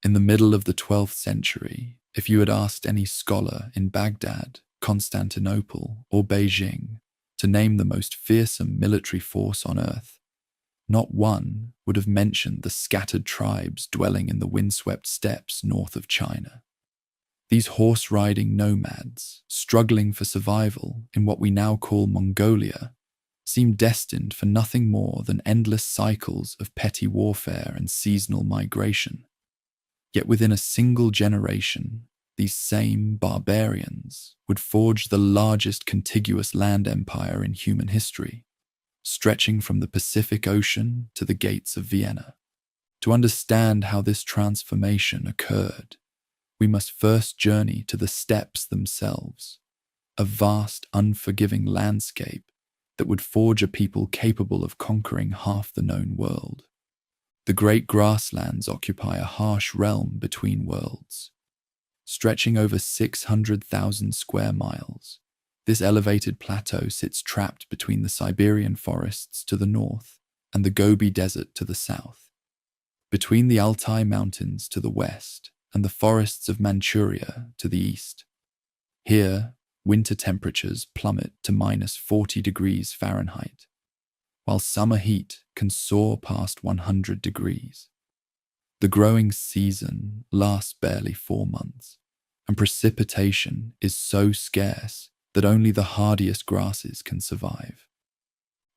In the middle of the 12th century, if you had asked any scholar in Baghdad, Constantinople, or Beijing to name the most fearsome military force on earth, not one would have mentioned the scattered tribes dwelling in the windswept steppes north of China. These horse-riding nomads, struggling for survival in what we now call Mongolia, seemed destined for nothing more than endless cycles of petty warfare and seasonal migration. Yet within a single generation, these same barbarians would forge the largest contiguous land empire in human history, stretching from the Pacific Ocean to the gates of Vienna. To understand how this transformation occurred, we must first journey to the steppes themselves, a vast, unforgiving landscape that would forge a people capable of conquering half the known world. The great grasslands occupy a harsh realm between worlds. Stretching over 600,000 square miles, this elevated plateau sits trapped between the Siberian forests to the north and the Gobi Desert to the south, between the Altai Mountains to the west and the forests of Manchuria to the east. Here, winter temperatures plummet to -40 degrees Fahrenheit, while summer heat can soar past 100 degrees. The growing season lasts barely 4 months, and precipitation is so scarce that only the hardiest grasses can survive.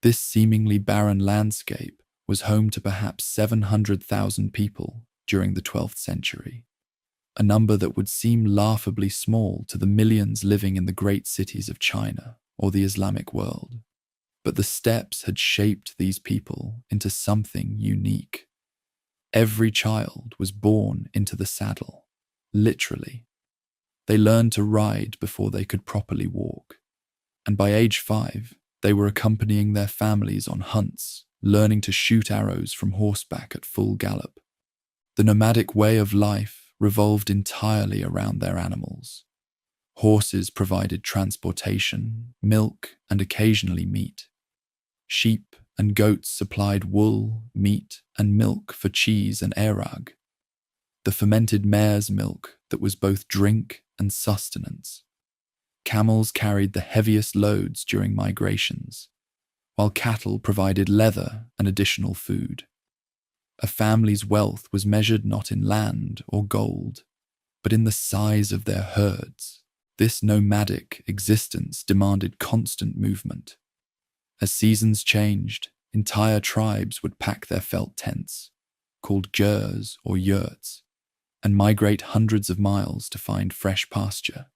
This seemingly barren landscape was home to perhaps 700,000 people during the 12th century, a number that would seem laughably small to the millions living in the great cities of China or the Islamic world. But the steppes had shaped these people into something unique. Every child was born into the saddle, literally. They learned to ride before they could properly walk, and by age 5, they were accompanying their families on hunts, learning to shoot arrows from horseback at full gallop. The nomadic way of life revolved entirely around their animals. Horses provided transportation, milk, and occasionally meat. Sheep and goats supplied wool, meat, and milk for cheese and airag, the fermented mare's milk that was both drink and sustenance. Camels carried the heaviest loads during migrations, while cattle provided leather and additional food. A family's wealth was measured not in land or gold, but in the size of their herds. This nomadic existence demanded constant movement. As seasons changed, entire tribes would pack their felt tents, called jers or yurts, and migrate hundreds of miles to find fresh pasture.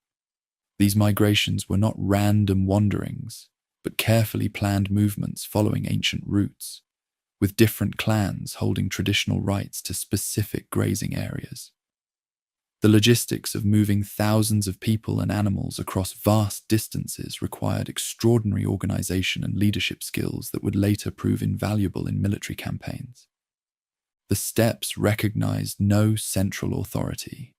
These migrations were not random wanderings, but carefully planned movements following ancient routes, with different clans holding traditional rights to specific grazing areas. The logistics of moving thousands of people and animals across vast distances required extraordinary organization and leadership skills that would later prove invaluable in military campaigns. The steppes recognized no central authority.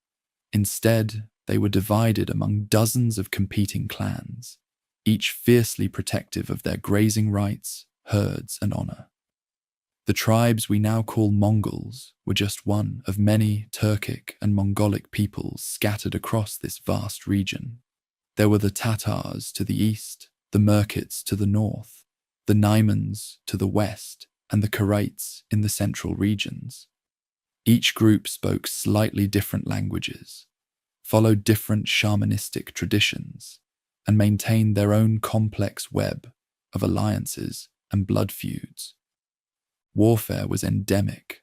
Instead, they were divided among dozens of competing clans, each fiercely protective of their grazing rights, herds, and honor. The tribes we now call Mongols were just one of many Turkic and Mongolic peoples scattered across this vast region. There were the Tatars to the east, the Merkits to the north, the Naimans to the west, and the Karaites in the central regions. Each group spoke slightly different languages, followed different shamanistic traditions, and maintained their own complex web of alliances and blood feuds. Warfare was endemic.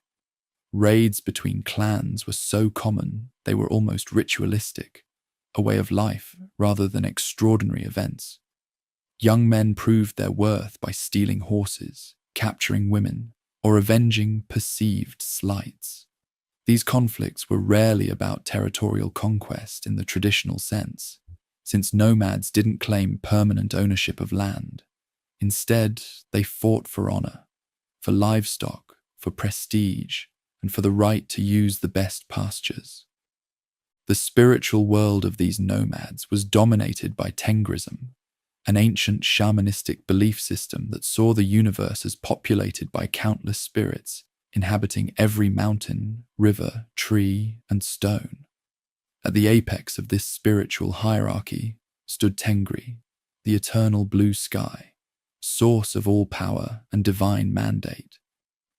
Raids between clans were so common they were almost ritualistic, a way of life rather than extraordinary events. Young men proved their worth by stealing horses, capturing women, or avenging perceived slights. These conflicts were rarely about territorial conquest in the traditional sense, since nomads didn't claim permanent ownership of land. Instead, they fought for honor, for livestock, for prestige, and for the right to use the best pastures. The spiritual world of these nomads was dominated by Tengrism, an ancient shamanistic belief system that saw the universe as populated by countless spirits, inhabiting every mountain, river, tree, and stone. At the apex of this spiritual hierarchy stood Tengri, the eternal blue sky, source of all power and divine mandate.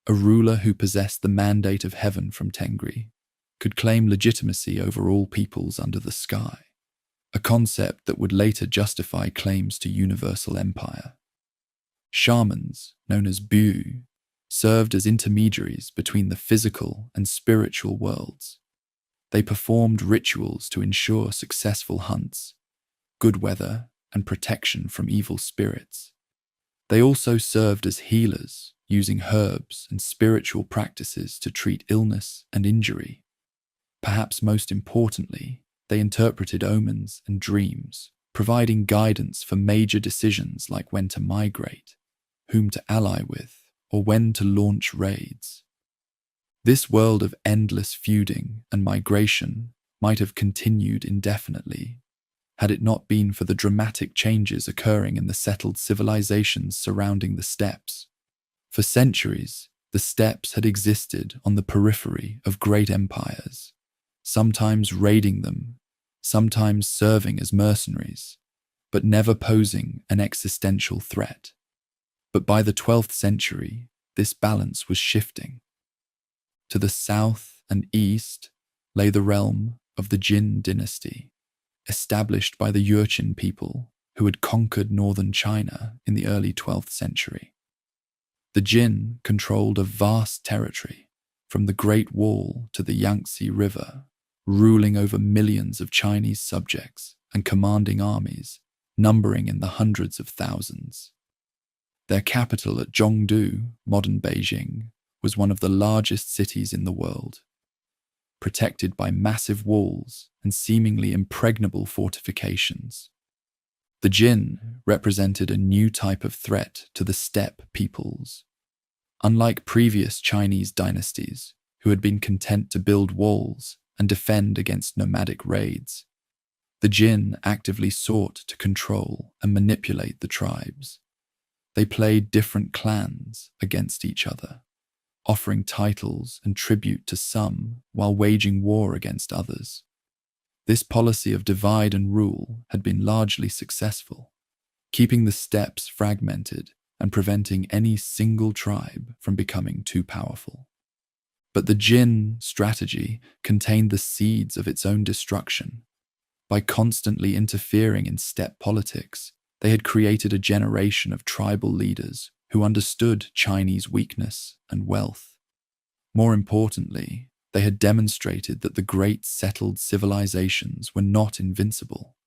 A ruler who possessed the mandate of heaven from Tengri could claim legitimacy over all peoples under the sky, a concept that would later justify claims to universal empire. Shamans, known as Bu, served as intermediaries between the physical and spiritual worlds. They performed rituals to ensure successful hunts, good weather, and protection from evil spirits. They also served as healers, using herbs and spiritual practices to treat illness and injury. Perhaps most importantly, they interpreted omens and dreams, providing guidance for major decisions like when to migrate, whom to ally with, or when to launch raids. This world of endless feuding and migration might have continued indefinitely, had it not been for the dramatic changes occurring in the settled civilizations surrounding the steppes. For centuries, the steppes had existed on the periphery of great empires, sometimes raiding them, sometimes serving as mercenaries, but never posing an existential threat. But by the 12th century, this balance was shifting. To the south and east lay the realm of the Jin dynasty, established by the Jurchen people who had conquered northern China in the early 12th century. The Jin controlled a vast territory, from the Great Wall to the Yangtze River, ruling over millions of Chinese subjects and commanding armies, numbering in the hundreds of thousands. Their capital at Zhongdu, modern Beijing, was one of the largest cities in the world, protected by massive walls and seemingly impregnable fortifications. The Jin represented a new type of threat to the steppe peoples. Unlike previous Chinese dynasties, who had been content to build walls and defend against nomadic raids, the Jin actively sought to control and manipulate the tribes. They played different clans against each other, offering titles and tribute to some while waging war against others. This policy of divide and rule had been largely successful, keeping the steppes fragmented and preventing any single tribe from becoming too powerful. But the Jin strategy contained the seeds of its own destruction. By constantly interfering in steppe politics, they had created a generation of tribal leaders who understood Chinese weakness and wealth. More importantly, they had demonstrated that the great settled civilizations were not invincible.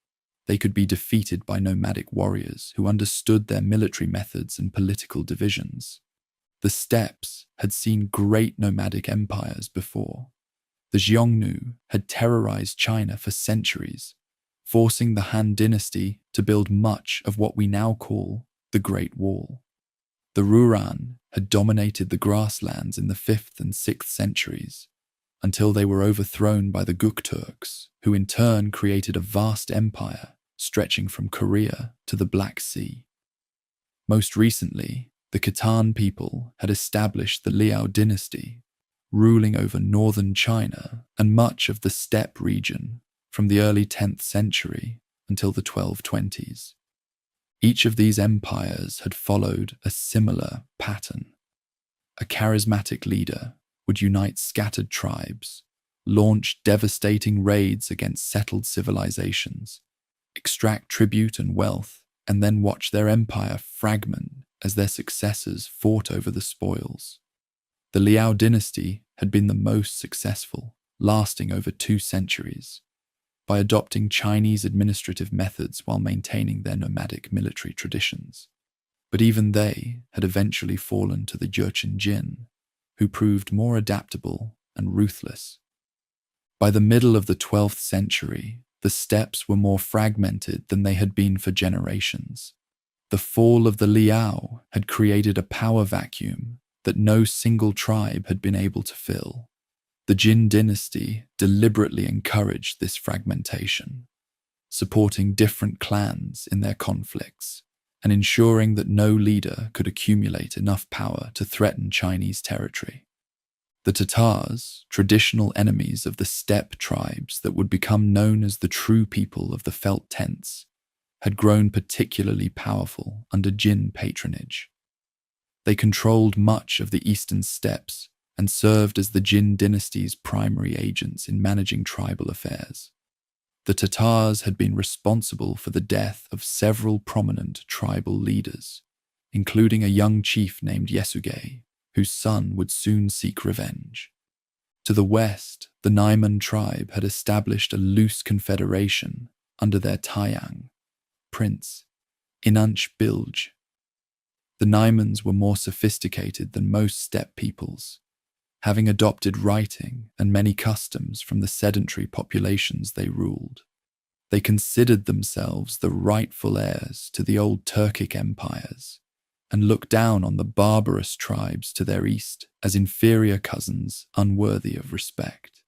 They could be defeated by nomadic warriors who understood their military methods and political divisions. The steppes had seen great nomadic empires before. The Xiongnu had terrorized China for centuries, forcing the Han dynasty to build much of what we now call the Great Wall. The Rouran had dominated the grasslands in the 5th and 6th centuries, until they were overthrown by the Gukturks, who in turn created a vast empire stretching from Korea to the Black Sea. Most recently, the Khitan people had established the Liao dynasty, ruling over northern China and much of the steppe region from the early 10th century until the 1220s. Each of these empires had followed a similar pattern. A charismatic leader would unite scattered tribes, launch devastating raids against settled civilizations, extract tribute and wealth, and then watch their empire fragment as their successors fought over the spoils. The Liao dynasty had been the most successful, lasting over 2 centuries, by adopting Chinese administrative methods while maintaining their nomadic military traditions. But even they had eventually fallen to the Jurchen Jin, who proved more adaptable and ruthless. By the middle of the 12th century, the steppes were more fragmented than they had been for generations. The fall of the Liao had created a power vacuum that no single tribe had been able to fill. The Jin dynasty deliberately encouraged this fragmentation, supporting different clans in their conflicts and ensuring that no leader could accumulate enough power to threaten Chinese territory. The Tatars, traditional enemies of the steppe tribes that would become known as the true people of the felt tents, had grown particularly powerful under Jin patronage. They controlled much of the eastern steppes and served as the Jin dynasty's primary agents in managing tribal affairs. The Tatars had been responsible for the death of several prominent tribal leaders, including a young chief named Yesuge, whose son would soon seek revenge. To the west, the Naiman tribe had established a loose confederation under their Taiyang, prince, Inanch Bilge. The Naimans were more sophisticated than most steppe peoples, having adopted writing and many customs from the sedentary populations they ruled. They considered themselves the rightful heirs to the old Turkic empires and looked down on the barbarous tribes to their east as inferior cousins unworthy of respect.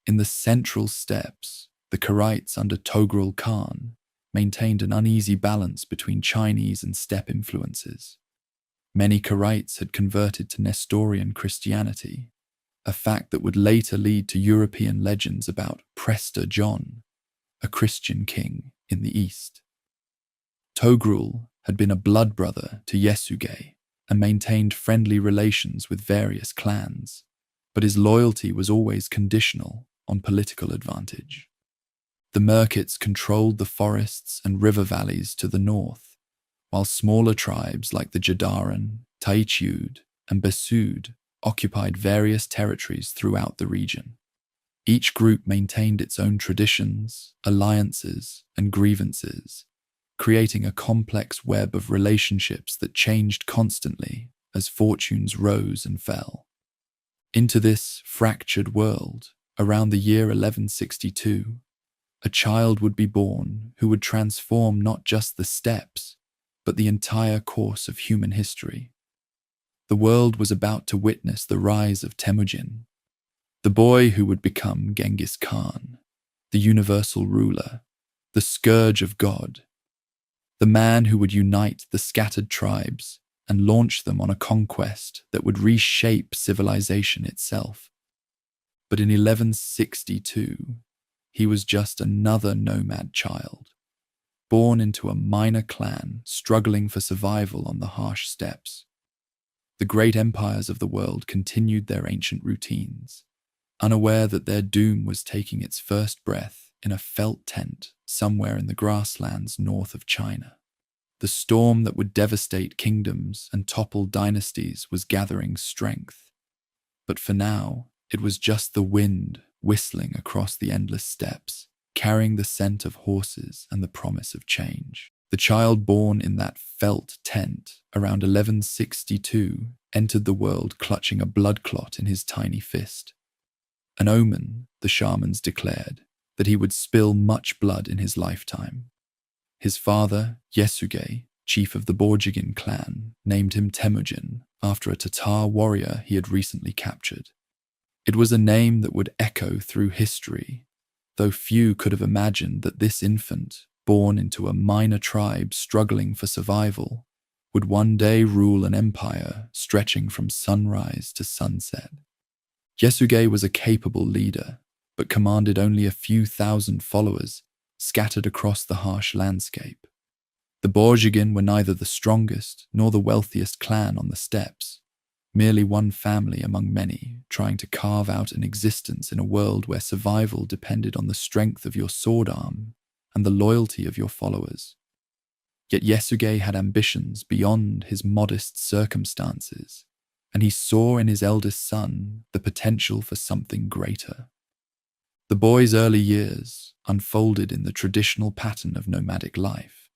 In the central steppes, the Karites under Togrul Khan maintained an uneasy balance between Chinese and steppe influences. Many Karites had converted to Nestorian Christianity, a fact that would later lead to European legends about Prester John, a Christian king in the east. Togrul had been a blood brother to Yesuge and maintained friendly relations with various clans, but his loyalty was always conditional on political advantage. The Merkits controlled the forests and river valleys to the north, while smaller tribes like the Jadaran, Taichiud, and Besud occupied various territories throughout the region. Each group maintained its own traditions, alliances, and grievances, creating a complex web of relationships that changed constantly as fortunes rose and fell. Into this fractured world, around the year 1162, a child would be born who would transform not just the steppes, but the entire course of human history. The world was about to witness the rise of Temüjin, the boy who would become Genghis Khan, the universal ruler, the scourge of God, the man who would unite the scattered tribes and launch them on a conquest that would reshape civilization itself. But in 1162, he was just another nomad child, born into a minor clan struggling for survival on the harsh steppes. The great empires of the world continued their ancient routines, unaware that their doom was taking its first breath in a felt tent somewhere in the grasslands north of China. The storm that would devastate kingdoms and topple dynasties was gathering strength. But for now, it was just the wind whistling across the endless steppes, carrying the scent of horses and the promise of change. The child born in that felt tent around 1162 entered the world clutching a blood clot in his tiny fist. An omen, the shamans declared, that he would spill much blood in his lifetime. His father, Yesuge, chief of the Borjigin clan, named him Temüjin after a Tatar warrior he had recently captured. It was a name that would echo through history, though few could have imagined that this infant, born into a minor tribe struggling for survival, would one day rule an empire stretching from sunrise to sunset. Yesuge was a capable leader, but commanded only a few thousand followers scattered across the harsh landscape. The Borjigin were neither the strongest nor the wealthiest clan on the steppes, merely one family among many trying to carve out an existence in a world where survival depended on the strength of your sword arm and the loyalty of your followers. Yet Yesuge had ambitions beyond his modest circumstances, and he saw in his eldest son the potential for something greater. The boy's early years unfolded in the traditional pattern of nomadic life.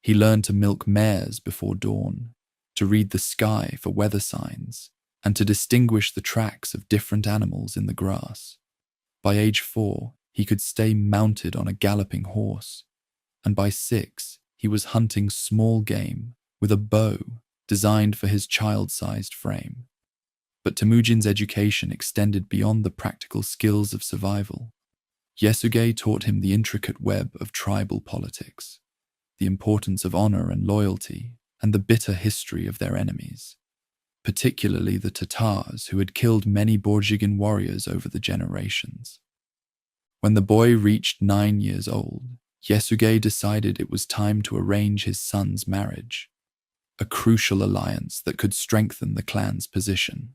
He learned to milk mares before dawn, to read the sky for weather signs, and to distinguish the tracks of different animals in the grass. By age 4, he could stay mounted on a galloping horse, and by 6, he was hunting small game with a bow designed for his child-sized frame. But Temüjin's education extended beyond the practical skills of survival. Yesuge taught him the intricate web of tribal politics, the importance of honor and loyalty, and the bitter history of their enemies. particularly the Tatars who had killed many Borjigin warriors over the generations. When the boy reached 9 years old, Yasuge decided it was time to arrange his son's marriage, a crucial alliance that could strengthen the clan's position.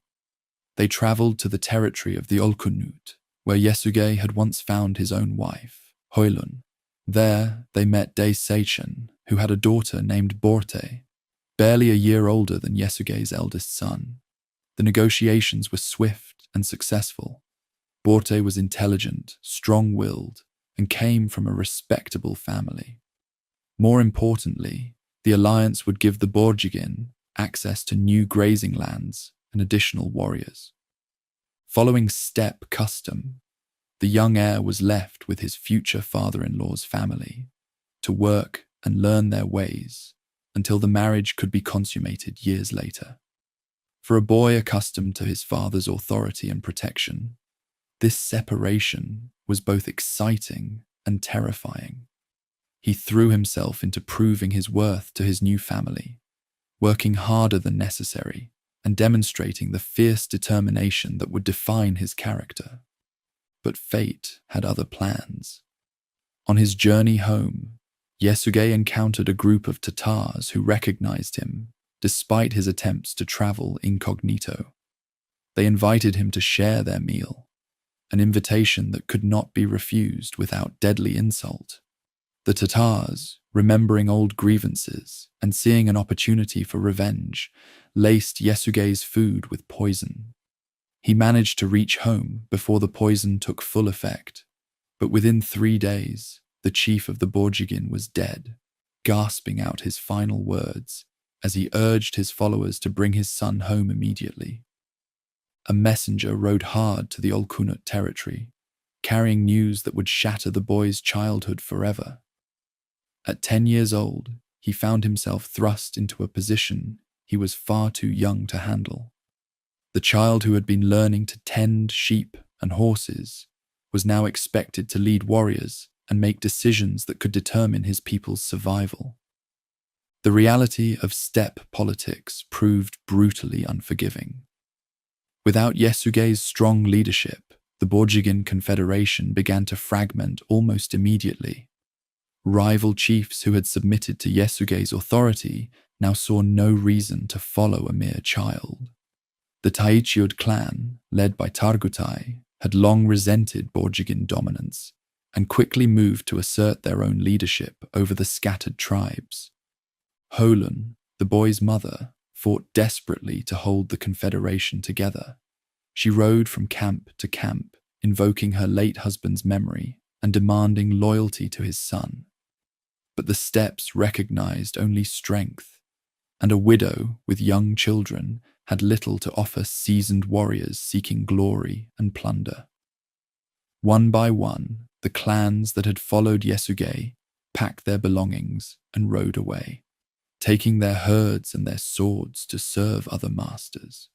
They traveled to the territory of the Olkunut, where Yasuge had once found his own wife, Hoilun. There, they met Seichen, who had a daughter named Borte, barely a year older than Yasuge's eldest son. The negotiations were swift and successful. Borte was intelligent, strong-willed, and came from a respectable family. More importantly, the alliance would give the Borjigin access to new grazing lands and additional warriors. Following steppe custom, the young heir was left with his future father-in-law's family to work and learn their ways until the marriage could be consummated years later. For a boy accustomed to his father's authority and protection, this separation was both exciting and terrifying. He threw himself into proving his worth to his new family, working harder than necessary and demonstrating the fierce determination that would define his character. But fate had other plans. On his journey home, Yasuge encountered a group of Tatars who recognized him, despite his attempts to travel incognito. They invited him to share their meal, an invitation that could not be refused without deadly insult. The Tatars, remembering old grievances and seeing an opportunity for revenge, laced Yasuge's food with poison. He managed to reach home before the poison took full effect, but within 3 days, the chief of the Borjigin was dead, gasping out his final words as he urged his followers to bring his son home immediately. A messenger rode hard to the Olkunut territory, carrying news that would shatter the boy's childhood forever. At 10 years old, he found himself thrust into a position he was far too young to handle. The child who had been learning to tend sheep and horses was now expected to lead warriors and make decisions that could determine his people's survival. The reality of steppe politics proved brutally unforgiving. Without Yasuge's strong leadership, the Borjigin Confederation began to fragment almost immediately. Rival chiefs who had submitted to Yasuge's authority now saw no reason to follow a mere child. The Taichiud clan, led by Targutai, had long resented Borjigin dominance and quickly moved to assert their own leadership over the scattered tribes. Hoilun, the boy's mother, fought desperately to hold the confederation together. She rode from camp to camp, invoking her late husband's memory and demanding loyalty to his son. But the steppes recognized only strength, and a widow with young children had little to offer seasoned warriors seeking glory and plunder. One by one, the clans that had followed Yasuge packed their belongings and rode away, taking their herds and their swords to serve other masters.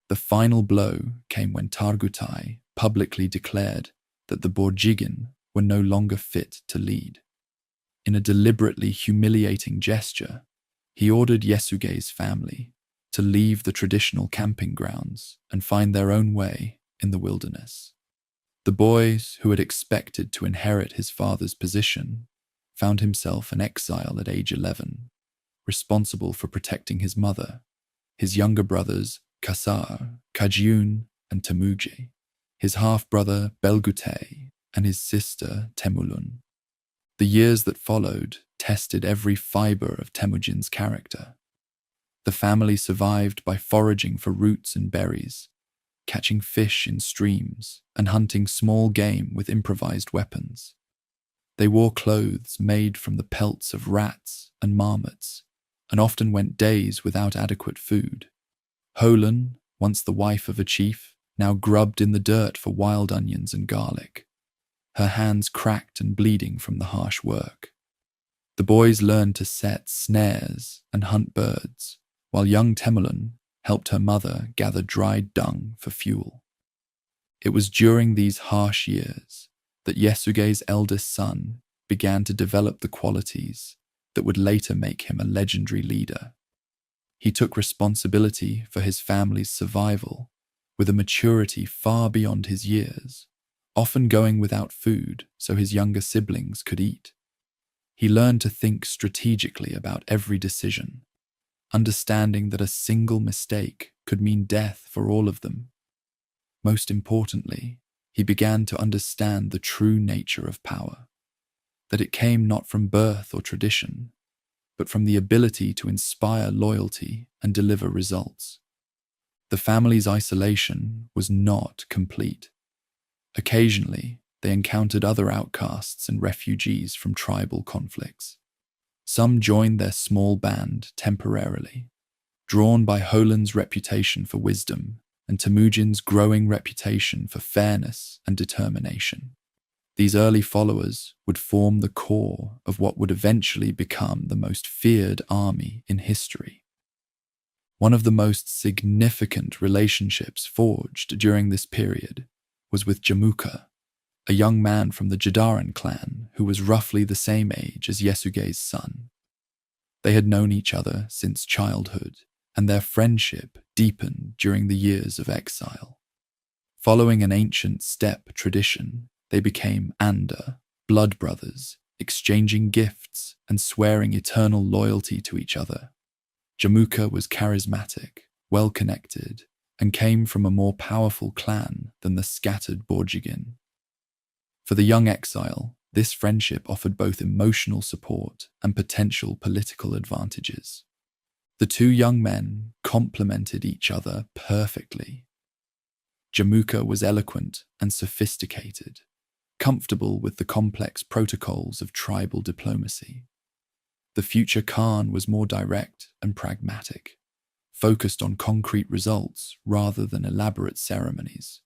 The final blow came when Targutai publicly declared that the Borjigin were no longer fit to lead. In a deliberately humiliating gesture, he ordered Yasuge's family to leave the traditional camping grounds and find their own way in the wilderness. The boys who had expected to inherit his father's position found himself an exile at age 11, responsible for protecting his mother, his younger brothers Kasar, Kajun, and Temüjin, his half-brother Belgute, and his sister Temülün. The years that followed tested every fiber of Temujin's character. The family survived by foraging for roots and berries, catching fish in streams, and hunting small game with improvised weapons. They wore clothes made from the pelts of rats and marmots, and often went days without adequate food. Hoilun, once the wife of a chief, now grubbed in the dirt for wild onions and garlic, her hands cracked and bleeding from the harsh work. The boys learned to set snares and hunt birds, while young Temüjin helped her mother gather dried dung for fuel. It was during these harsh years that Yasuge's eldest son began to develop the qualities that would later make him a legendary leader. He took responsibility for his family's survival with a maturity far beyond his years, often going without food so his younger siblings could eat. He learned to think strategically about every decision, understanding that a single mistake could mean death for all of them. Most importantly, he began to understand the true nature of power, that it came not from birth or tradition, but from the ability to inspire loyalty and deliver results. The family's isolation was not complete. Occasionally, they encountered other outcasts and refugees from tribal conflicts. Some joined their small band temporarily, drawn by Holand's reputation for wisdom and Temüjin's growing reputation for fairness and determination. These early followers would form the core of what would eventually become the most feared army in history. One of the most significant relationships forged during this period was with Jamuka, a young man from the Jadaran clan who was roughly the same age as Yesugei's son. They had known each other since childhood, and their friendship deepened during the years of exile. Following an ancient steppe tradition, they became Anda, blood brothers, exchanging gifts and swearing eternal loyalty to each other. Jamuka was charismatic, well-connected, and came from a more powerful clan than the scattered Borjigin. For the young exile, this friendship offered both emotional support and potential political advantages. The two young men complemented each other perfectly. Jamuka was eloquent and sophisticated, comfortable with the complex protocols of tribal diplomacy. The future Khan was more direct and pragmatic, focused on concrete results rather than elaborate ceremonies.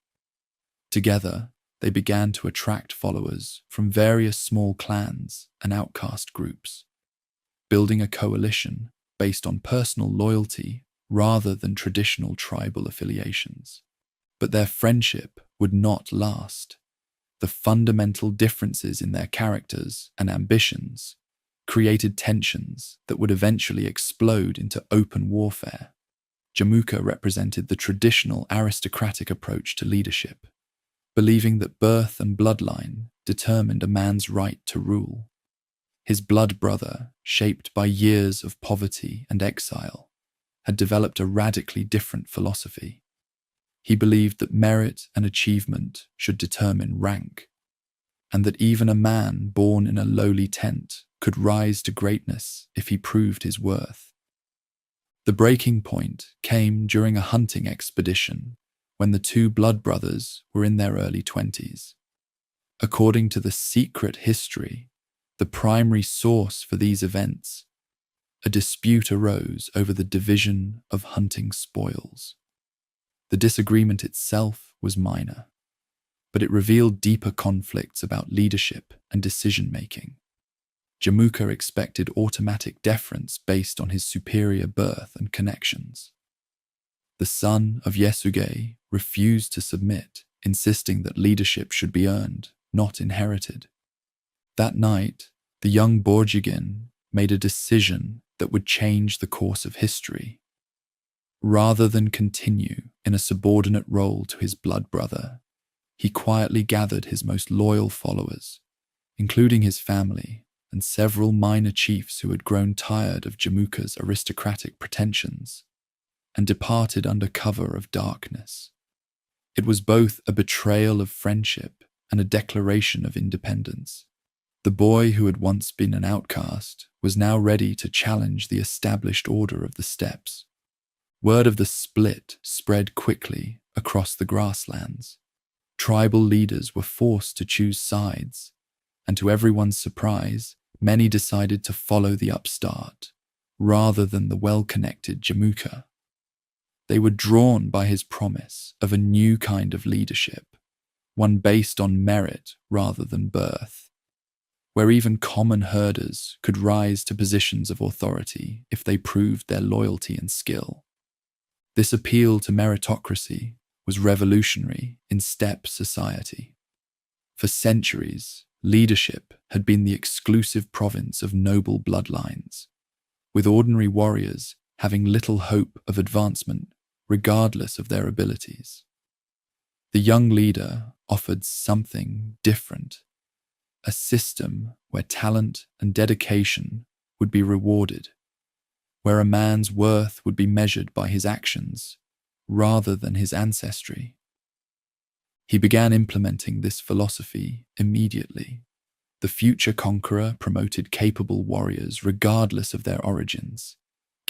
Together, they began to attract followers from various small clans and outcast groups, building a coalition based on personal loyalty rather than traditional tribal affiliations. But their friendship would not last. The fundamental differences in their characters and ambitions created tensions that would eventually explode into open warfare. Jamuka represented the traditional aristocratic approach to leadership, believing that birth and bloodline determined a man's right to rule. His blood brother, shaped by years of poverty and exile, had developed a radically different philosophy. He believed that merit and achievement should determine rank, and that even a man born in a lowly tent could rise to greatness if he proved his worth. The breaking point came during a hunting expedition when the two blood brothers were in their early 20s. According to the secret history, the primary source for these events, a dispute arose over the division of hunting spoils. The disagreement itself was minor, but it revealed deeper conflicts about leadership and decision-making. Jamuka expected automatic deference based on his superior birth and connections. The son of Yesugei refused to submit, insisting that leadership should be earned, not inherited. That night, the young Borjigin made a decision that would change the course of history. Rather than continue in a subordinate role to his blood brother, he quietly gathered his most loyal followers, including his family and several minor chiefs who had grown tired of Jamuka's aristocratic pretensions, and departed under cover of darkness. It was both a betrayal of friendship and a declaration of independence. The boy who had once been an outcast was now ready to challenge the established order of the steppes. Word of the split spread quickly across the grasslands. Tribal leaders were forced to choose sides, and to everyone's surprise, many decided to follow the upstart rather than the well-connected Jamuka. They were drawn by his promise of a new kind of leadership, one based on merit rather than birth, where even common herders could rise to positions of authority if they proved their loyalty and skill. This appeal to meritocracy was revolutionary in steppe society. For centuries, leadership had been the exclusive province of noble bloodlines, with ordinary warriors having little hope of advancement regardless of their abilities. The young leader offered something different, a system where talent and dedication would be rewarded, where a man's worth would be measured by his actions rather than his ancestry. He began implementing this philosophy immediately. The future conqueror promoted capable warriors regardless of their origins,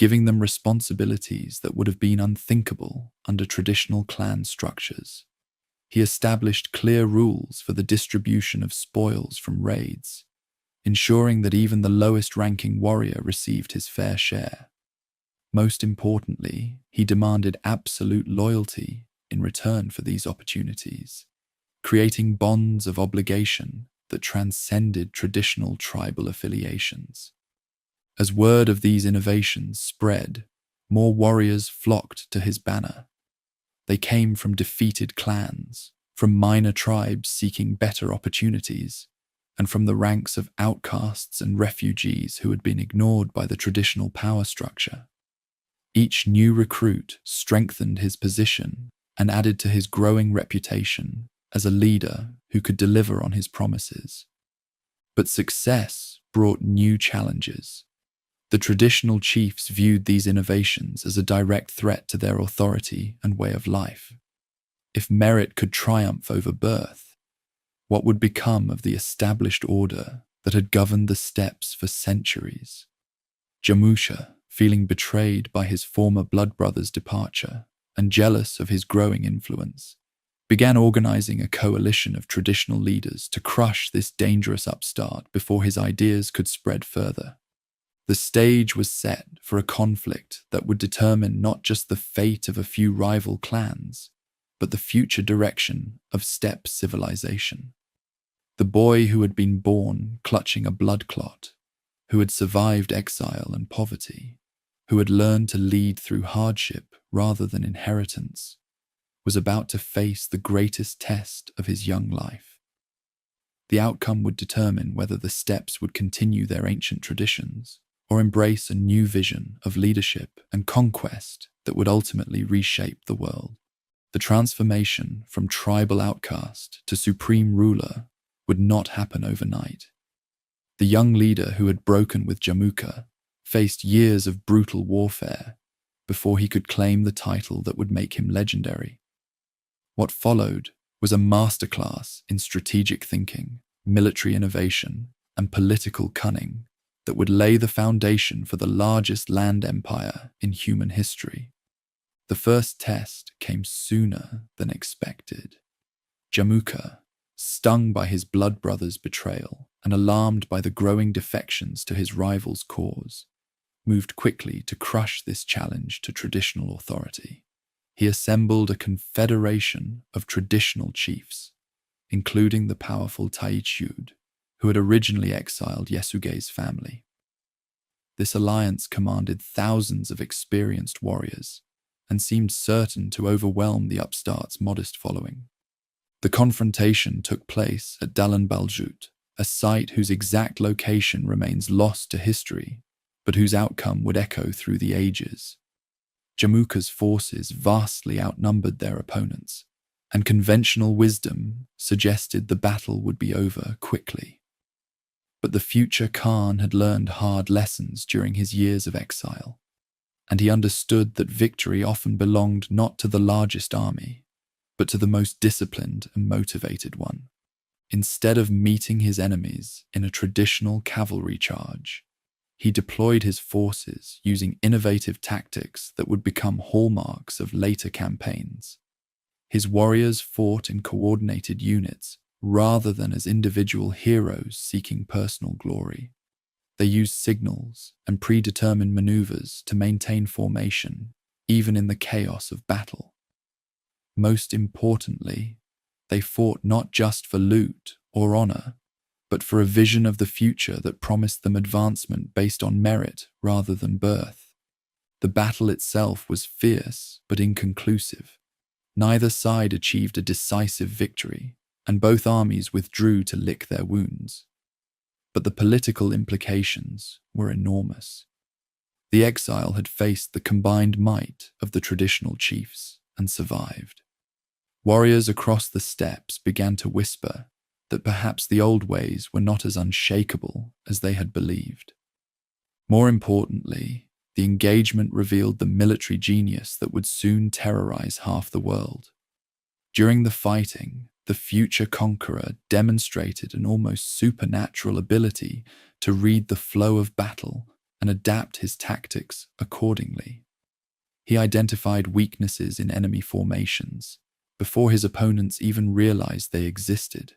giving them responsibilities that would have been unthinkable under traditional clan structures. He established clear rules for the distribution of spoils from raids, ensuring that even the lowest-ranking warrior received his fair share. Most importantly, he demanded absolute loyalty in return for these opportunities, creating bonds of obligation that transcended traditional tribal affiliations. As word of these innovations spread, more warriors flocked to his banner. They came from defeated clans, from minor tribes seeking better opportunities, and from the ranks of outcasts and refugees who had been ignored by the traditional power structure. Each new recruit strengthened his position and added to his growing reputation as a leader who could deliver on his promises. But success brought new challenges. The traditional chiefs viewed these innovations as a direct threat to their authority and way of life. If merit could triumph over birth, what would become of the established order that had governed the steppes for centuries? Jamusha, feeling betrayed by his former blood brother's departure and jealous of his growing influence, began organizing a coalition of traditional leaders to crush this dangerous upstart before his ideas could spread further. The stage was set for a conflict that would determine not just the fate of a few rival clans, but the future direction of steppe civilization. The boy who had been born clutching a blood clot, who had survived exile and poverty, who had learned to lead through hardship rather than inheritance, was about to face the greatest test of his young life. The outcome would determine whether the steppes would continue their ancient traditions or embrace a new vision of leadership and conquest that would ultimately reshape the world. The transformation from tribal outcast to supreme ruler would not happen overnight. The young leader who had broken with Jamuka faced years of brutal warfare before he could claim the title that would make him legendary. What followed was a masterclass in strategic thinking, military innovation, and political cunning that would lay the foundation for the largest land empire in human history. The first test came sooner than expected. Jamuka, stung by his blood brother's betrayal and alarmed by the growing defections to his rival's cause, moved quickly to crush this challenge to traditional authority. He assembled a confederation of traditional chiefs, including the powerful Taichud, who had originally exiled Yasuge's family. This alliance commanded thousands of experienced warriors and seemed certain to overwhelm the upstart's modest following. The confrontation took place at Dalan Baljut, a site whose exact location remains lost to history, but whose outcome would echo through the ages. Jamuka's forces vastly outnumbered their opponents, and conventional wisdom suggested the battle would be over quickly. But the future Khan had learned hard lessons during his years of exile, and he understood that victory often belonged not to the largest army, but to the most disciplined and motivated one. Instead of meeting his enemies in a traditional cavalry charge, he deployed his forces using innovative tactics that would become hallmarks of later campaigns. His warriors fought in coordinated units rather than as individual heroes seeking personal glory. They used signals and predetermined maneuvers to maintain formation, even in the chaos of battle. Most importantly, they fought not just for loot or honor, but for a vision of the future that promised them advancement based on merit rather than birth. The battle itself was fierce but inconclusive. Neither side achieved a decisive victory, and both armies withdrew to lick their wounds. But the political implications were enormous. The exile had faced the combined might of the traditional chiefs and survived. Warriors across the steppes began to whisper that perhaps the old ways were not as unshakable as they had believed. More importantly, the engagement revealed the military genius that would soon terrorize half the world. During the fighting, the future conqueror demonstrated an almost supernatural ability to read the flow of battle and adapt his tactics accordingly. He identified weaknesses in enemy formations before his opponents even realized they existed.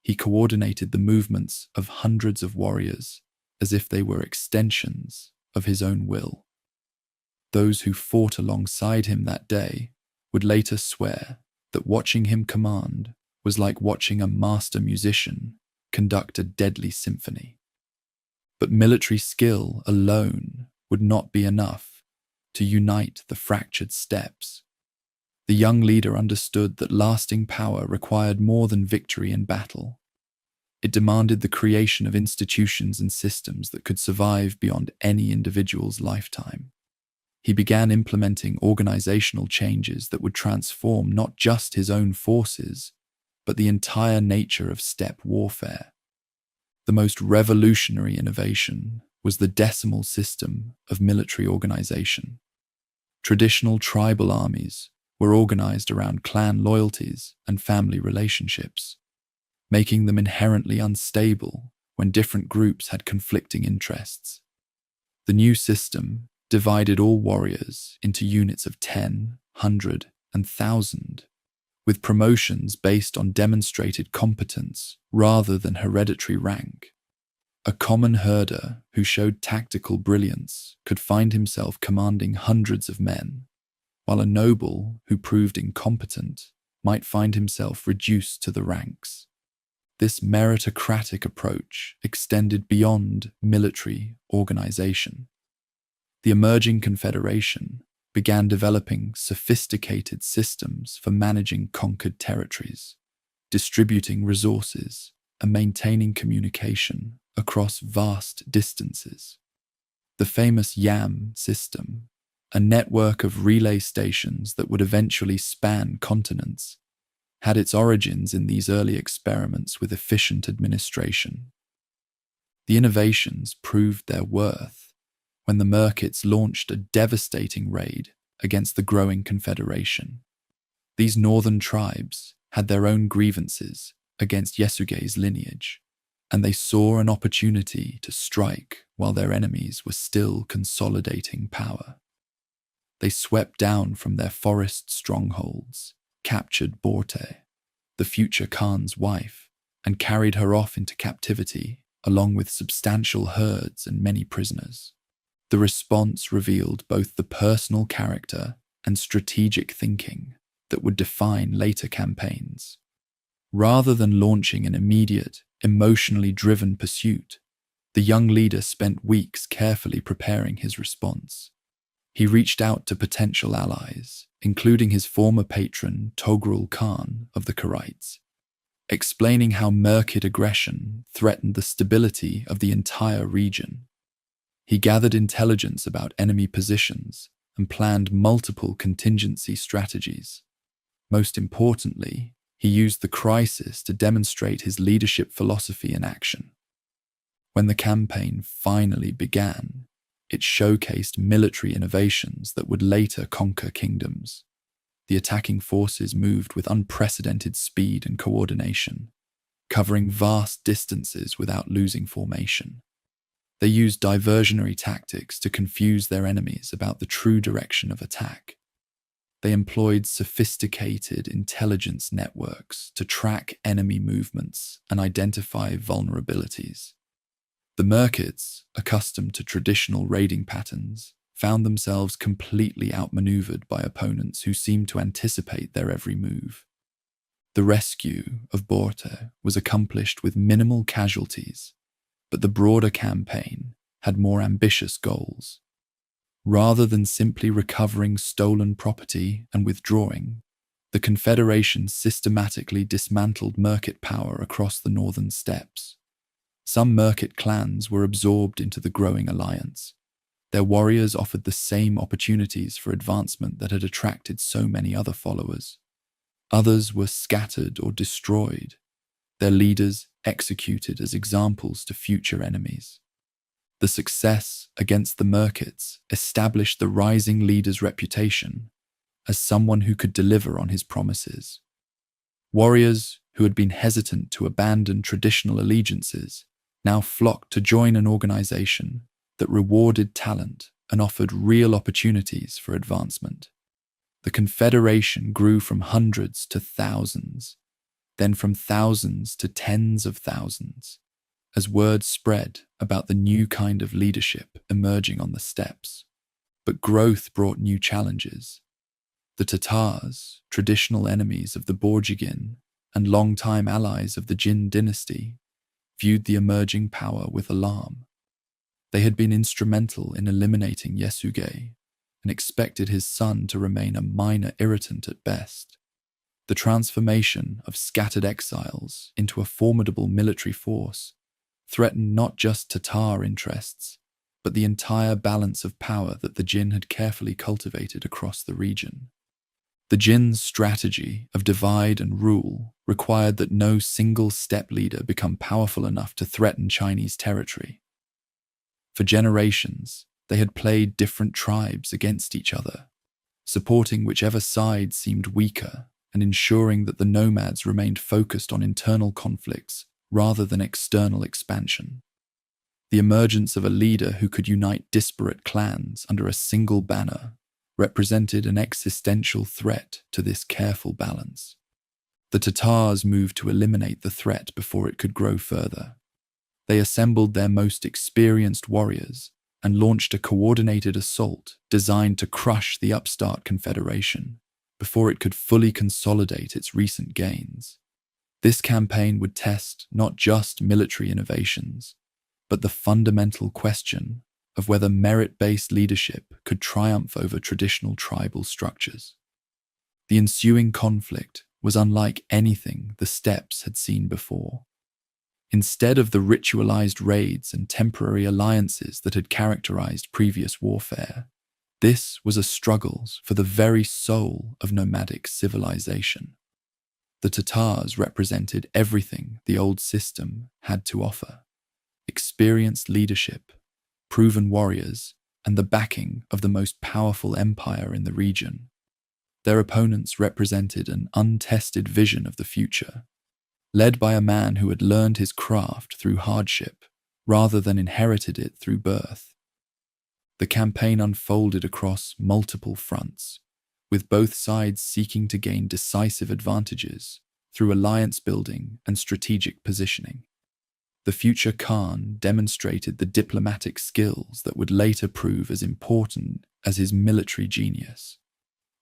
He coordinated the movements of hundreds of warriors as if they were extensions of his own will. Those who fought alongside him that day would later swear that watching him command was like watching a master musician conduct a deadly symphony. But military skill alone would not be enough to unite the fractured steppes. The young leader understood that lasting power required more than victory in battle. It demanded the creation of institutions and systems that could survive beyond any individual's lifetime. He began implementing organizational changes that would transform not just his own forces, but the entire nature of steppe warfare. The most revolutionary innovation was the decimal system of military organization. Traditional tribal armies were organized around clan loyalties and family relationships, making them inherently unstable when different groups had conflicting interests. The new system divided all warriors into units of 10, 100, and 1,000, with promotions based on demonstrated competence rather than hereditary rank. A common herder who showed tactical brilliance could find himself commanding hundreds of men, while a noble who proved incompetent might find himself reduced to the ranks. This meritocratic approach extended beyond military organization. The emerging confederation began developing sophisticated systems for managing conquered territories, distributing resources, and maintaining communication across vast distances. The famous YAM system, a network of relay stations that would eventually span continents, had its origins in these early experiments with efficient administration. The innovations proved their worth when the Merkits launched a devastating raid against the growing confederation. These northern tribes had their own grievances against Yesugei's lineage, and they saw an opportunity to strike while their enemies were still consolidating power. They swept down from their forest strongholds, captured Borte, the future Khan's wife, and carried her off into captivity, along with substantial herds and many prisoners. The response revealed both the personal character and strategic thinking that would define later campaigns. Rather than launching an immediate, emotionally driven pursuit, the young leader spent weeks carefully preparing his response. He reached out to potential allies, including his former patron Togrul Khan of the Karaites, explaining how Merkit aggression threatened the stability of the entire region. He gathered intelligence about enemy positions and planned multiple contingency strategies. Most importantly, he used the crisis to demonstrate his leadership philosophy in action. When the campaign finally began, it showcased military innovations that would later conquer kingdoms. The attacking forces moved with unprecedented speed and coordination, covering vast distances without losing formation. They used diversionary tactics to confuse their enemies about the true direction of attack. They employed sophisticated intelligence networks to track enemy movements and identify vulnerabilities. The Merkits, accustomed to traditional raiding patterns, found themselves completely outmaneuvered by opponents who seemed to anticipate their every move. The rescue of Borte was accomplished with minimal casualties, but the broader campaign had more ambitious goals. Rather than simply recovering stolen property and withdrawing, the Confederation systematically dismantled Merkit power across the northern steppes. Some Merkit clans were absorbed into the growing alliance, Their warriors offered the same opportunities for advancement that had attracted so many other followers. Others were scattered or destroyed, their leaders executed as examples to future enemies. The success against the Merkits established the rising leader's reputation as someone who could deliver on his promises. Warriors who had been hesitant to abandon traditional allegiances now flocked to join an organization that rewarded talent and offered real opportunities for advancement. The confederation grew from hundreds to thousands, then from thousands to tens of thousands, as word spread about the new kind of leadership emerging on the steppes. But growth brought new challenges. The Tatars, traditional enemies of the Borjigin and longtime allies of the Jin dynasty, viewed the emerging power with alarm. They had been instrumental in eliminating Yesugei and expected his son to remain a minor irritant at best. The transformation of scattered exiles into a formidable military force threatened not just Tatar interests, but the entire balance of power that the Jin had carefully cultivated across the region. The Jin's strategy of divide and rule required that no single steppe leader become powerful enough to threaten Chinese territory. For generations, they had played different tribes against each other, supporting whichever side seemed weaker and ensuring that the nomads remained focused on internal conflicts rather than external expansion. The emergence of a leader who could unite disparate clans under a single banner represented an existential threat to this careful balance. The Tatars moved to eliminate the threat before it could grow further. They assembled their most experienced warriors and launched a coordinated assault designed to crush the upstart confederation before it could fully consolidate its recent gains. This campaign would test not just military innovations, but the fundamental question of whether merit-based leadership could triumph over traditional tribal structures. The ensuing conflict was unlike anything the steppes had seen before. Instead of the ritualized raids and temporary alliances that had characterized previous warfare, this was a struggle for the very soul of nomadic civilization. The Tatars represented everything the old system had to offer: experienced leadership, proven warriors, and the backing of the most powerful empire in the region. Their opponents represented an untested vision of the future, led by a man who had learned his craft through hardship rather than inherited it through birth. The campaign unfolded across multiple fronts, with both sides seeking to gain decisive advantages through alliance building and strategic positioning. The future Khan demonstrated the diplomatic skills that would later prove as important as his military genius,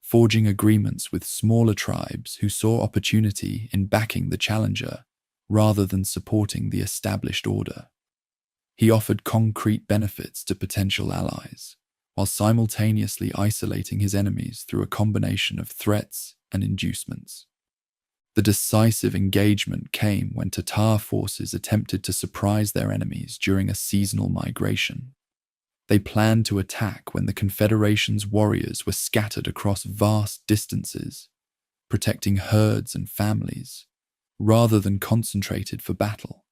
forging agreements with smaller tribes who saw opportunity in backing the challenger rather than supporting the established order. He offered concrete benefits to potential allies, while simultaneously isolating his enemies through a combination of threats and inducements. The decisive engagement came when Tatar forces attempted to surprise their enemies during a seasonal migration. They planned to attack when the Confederation's warriors were scattered across vast distances, protecting herds and families, rather than concentrated for battle.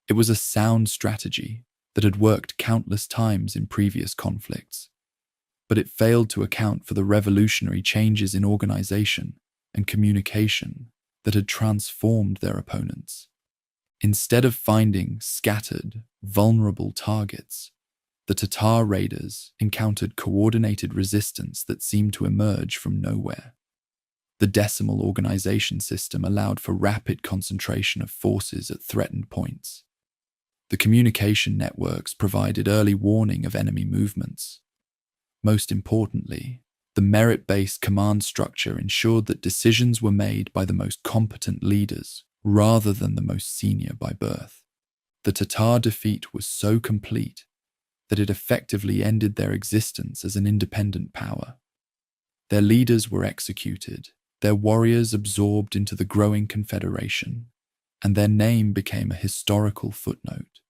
It was a sound strategy that had worked countless times in previous conflicts, but it failed to account for the revolutionary changes in organization and communication that had transformed their opponents. Instead of finding scattered, vulnerable targets, the Tatar raiders encountered coordinated resistance that seemed to emerge from nowhere. The decimal organization system allowed for rapid concentration of forces at threatened points. The communication networks provided early warning of enemy movements. Most importantly, the merit-based command structure ensured that decisions were made by the most competent leaders rather than the most senior by birth. The Tatar defeat was so complete that it effectively ended their existence as an independent power. Their leaders were executed, their warriors absorbed into the growing confederation, and their name became a historical footnote.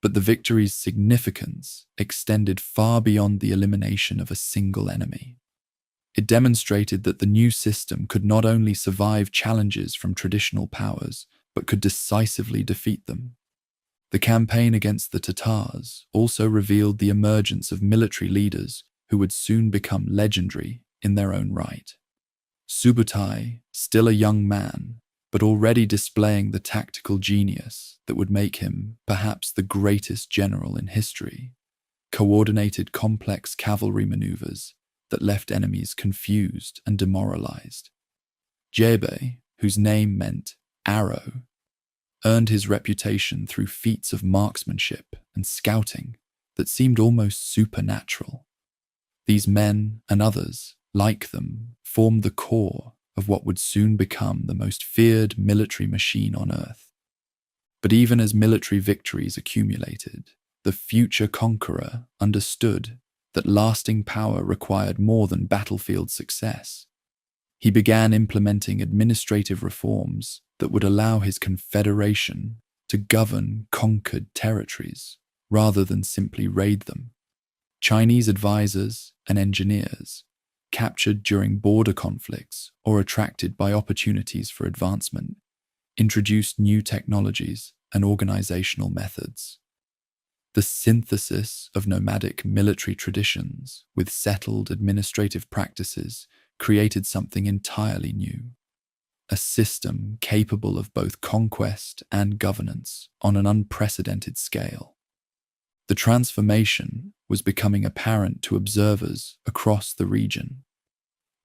But the victory's significance extended far beyond the elimination of a single enemy. It demonstrated that the new system could not only survive challenges from traditional powers, but could decisively defeat them. The campaign against the Tatars also revealed the emergence of military leaders who would soon become legendary in their own right. Subutai, still a young man, but already displaying the tactical genius that would make him perhaps the greatest general in history, coordinated complex cavalry maneuvers that left enemies confused and demoralized. Jebe, whose name meant arrow, earned his reputation through feats of marksmanship and scouting that seemed almost supernatural. These men and others, like them, formed the core of what would soon become the most feared military machine on Earth. But even as military victories accumulated, the future conqueror understood that lasting power required more than battlefield success. He began implementing administrative reforms that would allow his confederation to govern conquered territories rather than simply raid them. Chinese advisors and engineers, captured during border conflicts or attracted by opportunities for advancement, introduced new technologies and organizational methods. The synthesis of nomadic military traditions with settled administrative practices created something entirely new, a system capable of both conquest and governance on an unprecedented scale. The transformation was becoming apparent to observers across the region.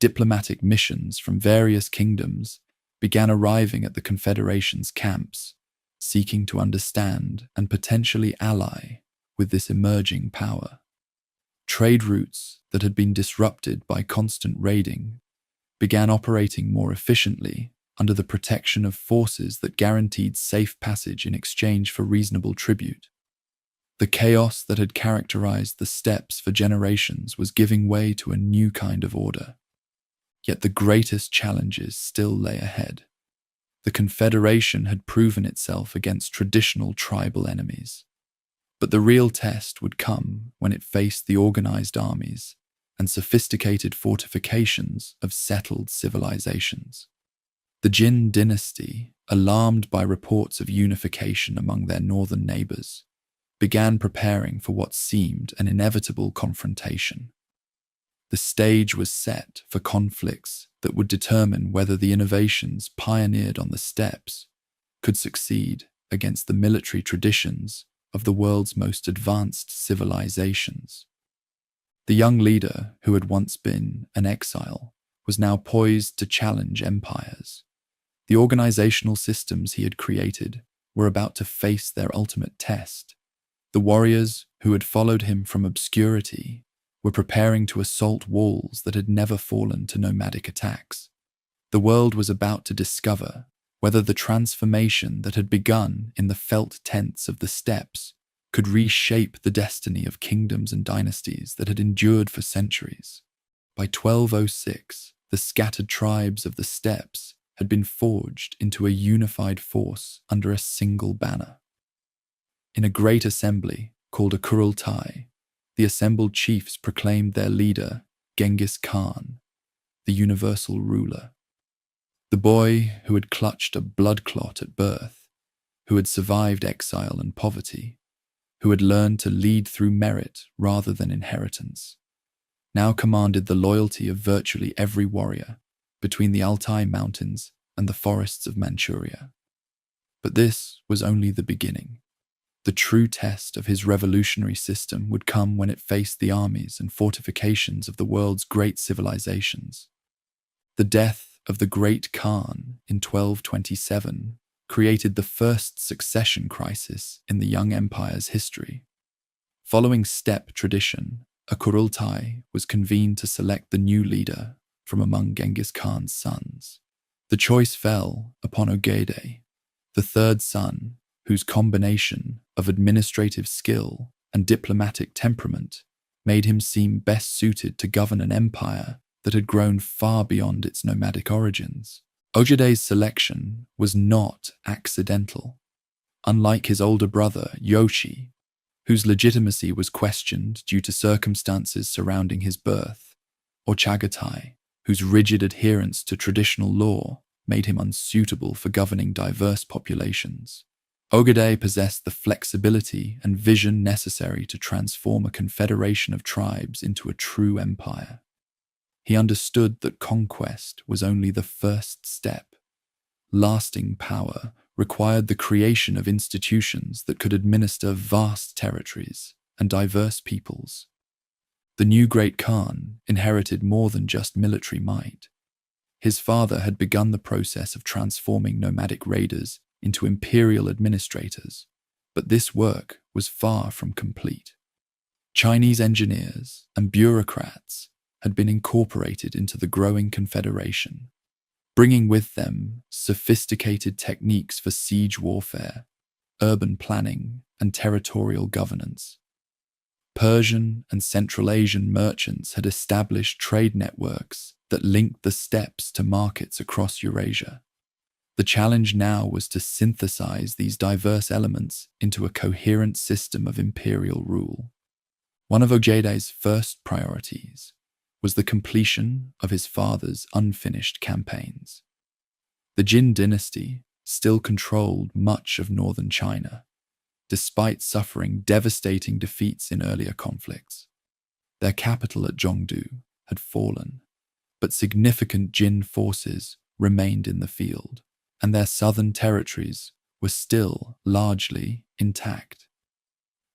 Diplomatic missions from various kingdoms began arriving at the Confederation's camps, seeking to understand and potentially ally with this emerging power. Trade routes that had been disrupted by constant raiding began operating more efficiently under the protection of forces that guaranteed safe passage in exchange for reasonable tribute. The chaos that had characterized the steppes for generations was giving way to a new kind of order. Yet the greatest challenges still lay ahead. The Confederation had proven itself against traditional tribal enemies. But the real test would come when it faced the organized armies and sophisticated fortifications of settled civilizations. The Jin dynasty, alarmed by reports of unification among their northern neighbors, began preparing for what seemed an inevitable confrontation. The stage was set for conflicts that would determine whether the innovations pioneered on the steppes could succeed against the military traditions of the world's most advanced civilizations. The young leader, who had once been an exile, was now poised to challenge empires. The organizational systems he had created were about to face their ultimate test. The warriors who had followed him from obscurity were preparing to assault walls that had never fallen to nomadic attacks. The world was about to discover whether the transformation that had begun in the felt tents of the steppes could reshape the destiny of kingdoms and dynasties that had endured for centuries. By 1206, the scattered tribes of the steppes had been forged into a unified force under a single banner. In a great assembly called a Kurultai, the assembled chiefs proclaimed their leader, Genghis Khan, the universal ruler. The boy who had clutched a blood clot at birth, who had survived exile and poverty, who had learned to lead through merit rather than inheritance, now commanded the loyalty of virtually every warrior between the Altai Mountains and the forests of Manchuria. But this was only the beginning. The true test of his revolutionary system would come when it faced the armies and fortifications of the world's great civilizations. The death of the great Khan in 1227 created the first succession crisis in the young empire's history. Following steppe tradition, a Kurultai was convened to select the new leader from among Genghis Khan's sons. The choice fell upon Ogedei, the third son, whose combination of administrative skill and diplomatic temperament made him seem best suited to govern an empire that had grown far beyond its nomadic origins. Ogedei's selection was not accidental. Unlike his older brother, Yoshi, whose legitimacy was questioned due to circumstances surrounding his birth, or Chagatai, whose rigid adherence to traditional law made him unsuitable for governing diverse populations. Ogedei possessed the flexibility and vision necessary to transform a confederation of tribes into a true empire. He understood that conquest was only the first step. Lasting power required the creation of institutions that could administer vast territories and diverse peoples. The new Great Khan inherited more than just military might. His father had begun the process of transforming nomadic raiders into imperial administrators, but this work was far from complete. Chinese engineers and bureaucrats had been incorporated into the growing confederation, bringing with them sophisticated techniques for siege warfare, urban planning, and territorial governance. Persian and Central Asian merchants had established trade networks that linked the steppes to markets across Eurasia. The challenge now was to synthesize these diverse elements into a coherent system of imperial rule. One of Ogedei's first priorities was the completion of his father's unfinished campaigns. The Jin dynasty still controlled much of northern China, despite suffering devastating defeats in earlier conflicts. Their capital at Zhongdu had fallen, but significant Jin forces remained in the field, and their southern territories were still largely intact.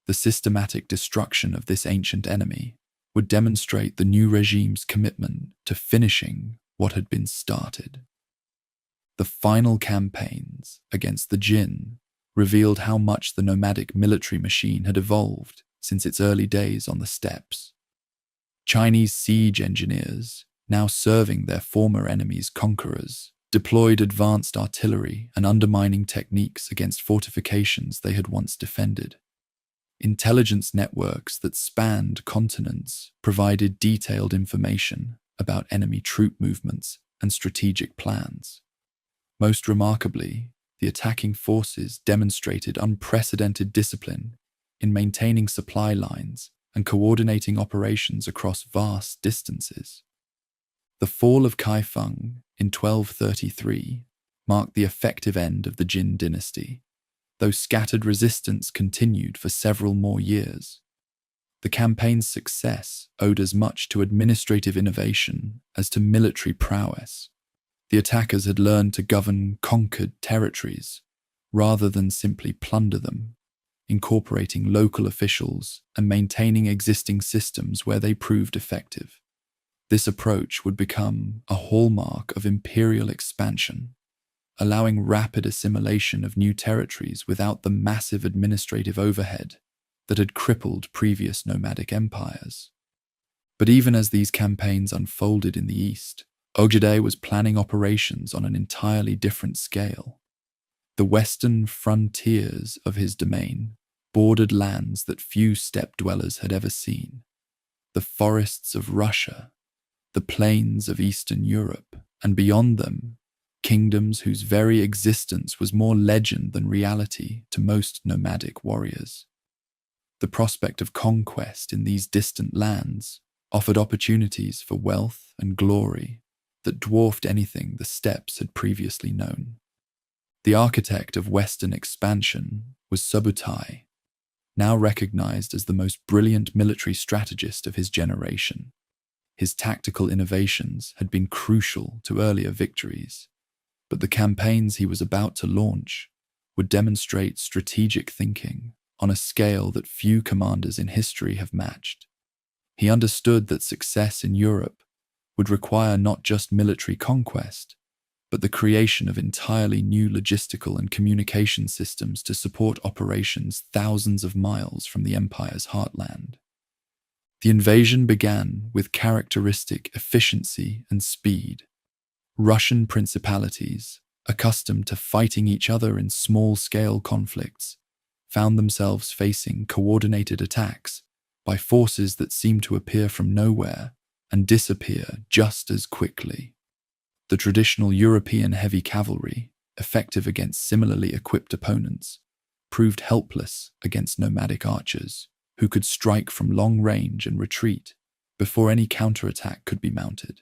The systematic destruction of this ancient enemy would demonstrate the new regime's commitment to finishing what had been started. The final campaigns against the Jin revealed how much the nomadic military machine had evolved since its early days on the steppes. Chinese siege engineers, now serving their former enemies' conquerors, deployed advanced artillery and undermining techniques against fortifications they had once defended. Intelligence networks that spanned continents provided detailed information about enemy troop movements and strategic plans. Most remarkably, the attacking forces demonstrated unprecedented discipline in maintaining supply lines and coordinating operations across vast distances. The fall of Kaifeng in 1233 marked the effective end of the Jin dynasty, though scattered resistance continued for several more years. The campaign's success owed as much to administrative innovation as to military prowess. The attackers had learned to govern conquered territories rather than simply plunder them, incorporating local officials and maintaining existing systems where they proved effective. This approach would become a hallmark of imperial expansion, allowing rapid assimilation of new territories without the massive administrative overhead that had crippled previous nomadic empires. But even as these campaigns unfolded in the east, Ogedei was planning operations on an entirely different scale. The western frontiers of his domain bordered lands that few steppe dwellers had ever seen. The forests of Russia, the plains of Eastern Europe, and beyond them, kingdoms whose very existence was more legend than reality to most nomadic warriors. The prospect of conquest in these distant lands offered opportunities for wealth and glory that dwarfed anything the steppes had previously known. The architect of Western expansion was Subutai, now recognized as the most brilliant military strategist of his generation. His tactical innovations had been crucial to earlier victories, but the campaigns he was about to launch would demonstrate strategic thinking on a scale that few commanders in history have matched. He understood that success in Europe would require not just military conquest, but the creation of entirely new logistical and communication systems to support operations thousands of miles from the empire's heartland. The invasion began with characteristic efficiency and speed. Russian principalities, accustomed to fighting each other in small-scale conflicts, found themselves facing coordinated attacks by forces that seemed to appear from nowhere and disappear just as quickly. The traditional European heavy cavalry, effective against similarly equipped opponents, proved helpless against nomadic archers, who could strike from long range and retreat before any counterattack could be mounted.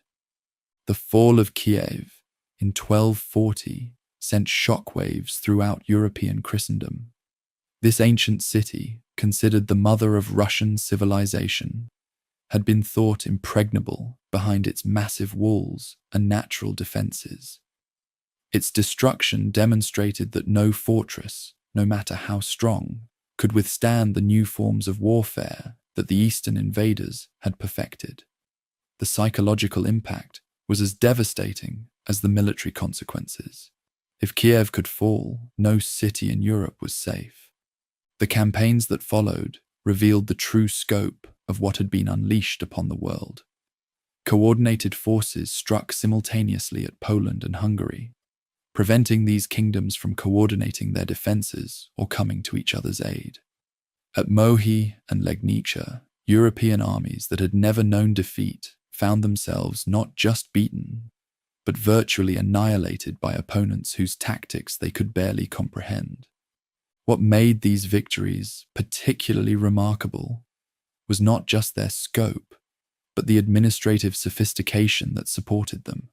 The fall of Kiev in 1240 sent shockwaves throughout European Christendom. This ancient city, considered the mother of Russian civilization, had been thought impregnable behind its massive walls and natural defenses. Its destruction demonstrated that no fortress, no matter how strong, could withstand the new forms of warfare that the Eastern invaders had perfected. The psychological impact was as devastating as the military consequences. If Kiev could fall, no city in Europe was safe. The campaigns that followed revealed the true scope of what had been unleashed upon the world. Coordinated forces struck simultaneously at Poland and Hungary, preventing these kingdoms from coordinating their defenses or coming to each other's aid. At Mohi and Legnica, European armies that had never known defeat found themselves not just beaten, but virtually annihilated by opponents whose tactics they could barely comprehend. What made these victories particularly remarkable was not just their scope, but the administrative sophistication that supported them.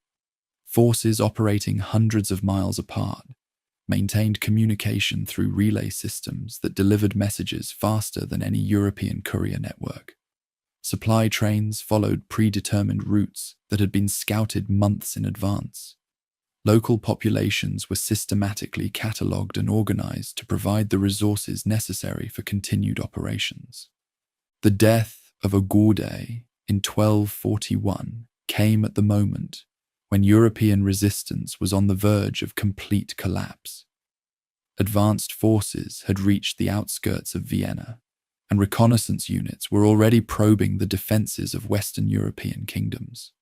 Forces operating hundreds of miles apart maintained communication through relay systems that delivered messages faster than any European courier network. Supply trains followed predetermined routes that had been scouted months in advance. Local populations were systematically catalogued and organized to provide the resources necessary for continued operations. The death of Ogurde in 1241 came at the moment when European resistance was on the verge of complete collapse. Advanced forces had reached the outskirts of Vienna, and reconnaissance units were already probing the defenses of Western European kingdoms.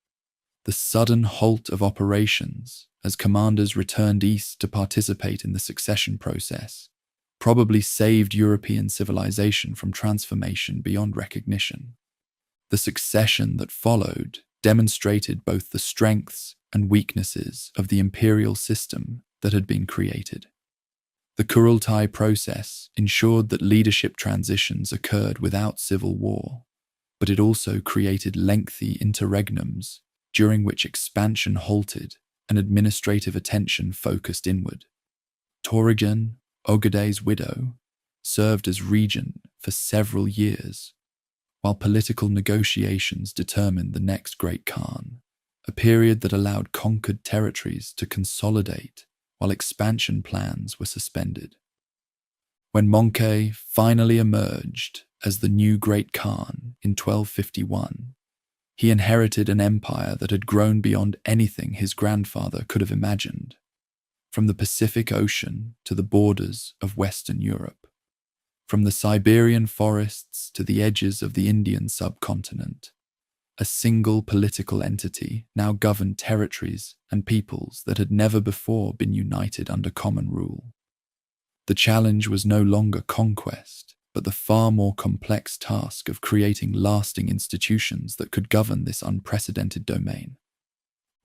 The sudden halt of operations, as commanders returned east to participate in the succession process, probably saved European civilization from transformation beyond recognition. The succession that followed demonstrated both the strengths and weaknesses of the imperial system that had been created. The Kurultai process ensured that leadership transitions occurred without civil war, but it also created lengthy interregnums during which expansion halted and administrative attention focused inward. Temüjin, Ogurde's widow, served as regent for several years, while political negotiations determined the next great Khan, a period that allowed conquered territories to consolidate while expansion plans were suspended. When Mongke finally emerged as the new great Khan in 1251, he inherited an empire that had grown beyond anything his grandfather could have imagined, from the Pacific Ocean to the borders of Western Europe, from the Siberian forests to the edges of the Indian subcontinent. A single political entity now governed territories and peoples that had never before been united under common rule. The challenge was no longer conquest, but the far more complex task of creating lasting institutions that could govern this unprecedented domain.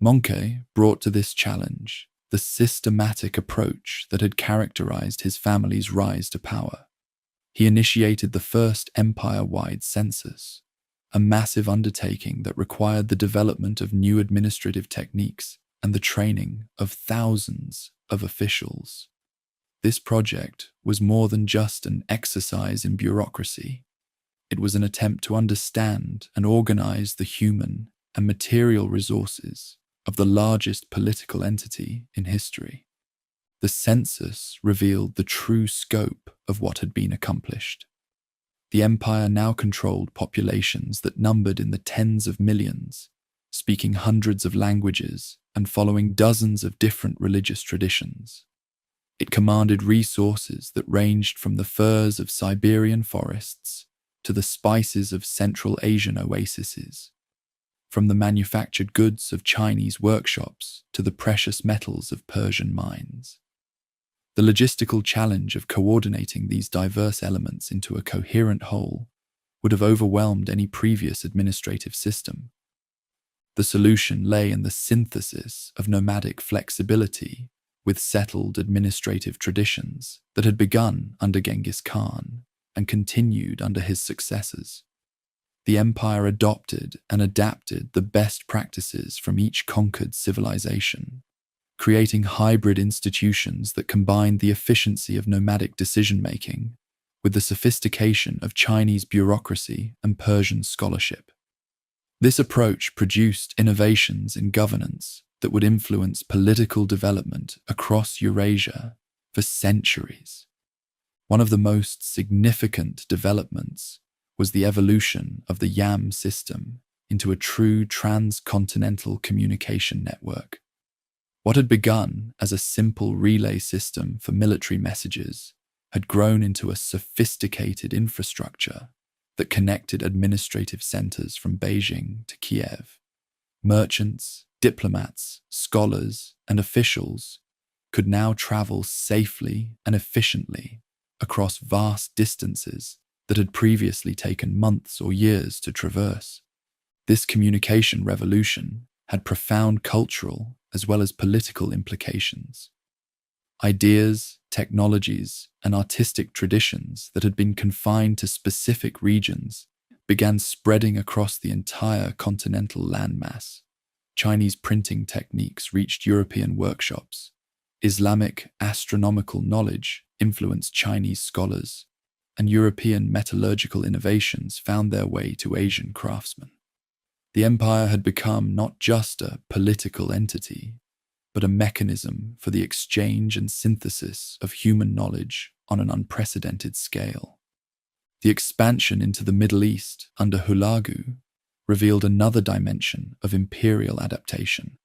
Mongke brought to this challenge the systematic approach that had characterized his family's rise to power. He initiated the first empire-wide census, a massive undertaking that required the development of new administrative techniques and the training of thousands of officials. This project was more than just an exercise in bureaucracy. It was an attempt to understand and organize the human and material resources of the largest political entity in history. The census revealed the true scope of what had been accomplished. The empire now controlled populations that numbered in the tens of millions, speaking hundreds of languages and following dozens of different religious traditions. It commanded resources that ranged from the furs of Siberian forests to the spices of Central Asian oases, from the manufactured goods of Chinese workshops to the precious metals of Persian mines. The logistical challenge of coordinating these diverse elements into a coherent whole would have overwhelmed any previous administrative system. The solution lay in the synthesis of nomadic flexibility with settled administrative traditions that had begun under Genghis Khan and continued under his successors. The empire adopted and adapted the best practices from each conquered civilization, creating hybrid institutions that combined the efficiency of nomadic decision-making with the sophistication of Chinese bureaucracy and Persian scholarship. This approach produced innovations in governance that would influence political development across Eurasia for centuries. One of the most significant developments was the evolution of the YAM system into a true transcontinental communication network. What had begun as a simple relay system for military messages had grown into a sophisticated infrastructure that connected administrative centers from Beijing to Kiev. Merchants, diplomats, scholars, and officials could now travel safely and efficiently across vast distances that had previously taken months or years to traverse. This communication revolution had profound cultural as well as political implications. Ideas, technologies, and artistic traditions that had been confined to specific regions began spreading across the entire continental landmass. Chinese printing techniques reached European workshops. Islamic astronomical knowledge influenced Chinese scholars, and European metallurgical innovations found their way to Asian craftsmen. The empire had become not just a political entity, but a mechanism for the exchange and synthesis of human knowledge on an unprecedented scale. The expansion into the Middle East under Hulagu revealed another dimension of imperial adaptation.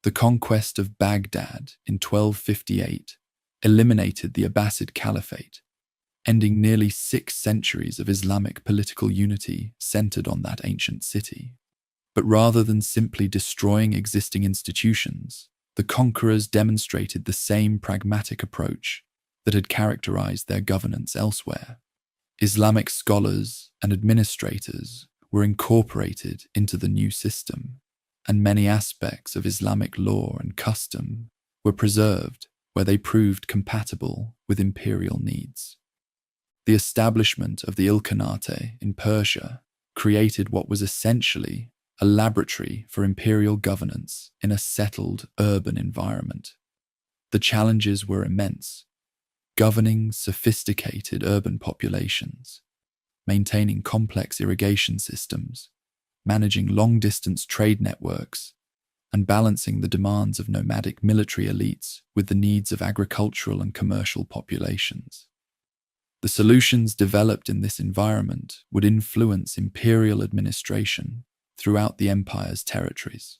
The conquest of Baghdad in 1258 eliminated the Abbasid Caliphate, ending nearly 6 centuries of Islamic political unity centered on that ancient city. But rather than simply destroying existing institutions, the conquerors demonstrated the same pragmatic approach that had characterized their governance elsewhere. Islamic scholars and administrators were incorporated into the new system, and many aspects of Islamic law and custom were preserved where they proved compatible with imperial needs. The establishment of the Ilkhanate in Persia created what was essentially a laboratory for imperial governance in a settled urban environment. The challenges were immense: governing sophisticated urban populations, maintaining complex irrigation systems, managing long-distance trade networks, and balancing the demands of nomadic military elites with the needs of agricultural and commercial populations. The solutions developed in this environment would influence imperial administration throughout the empire's territories.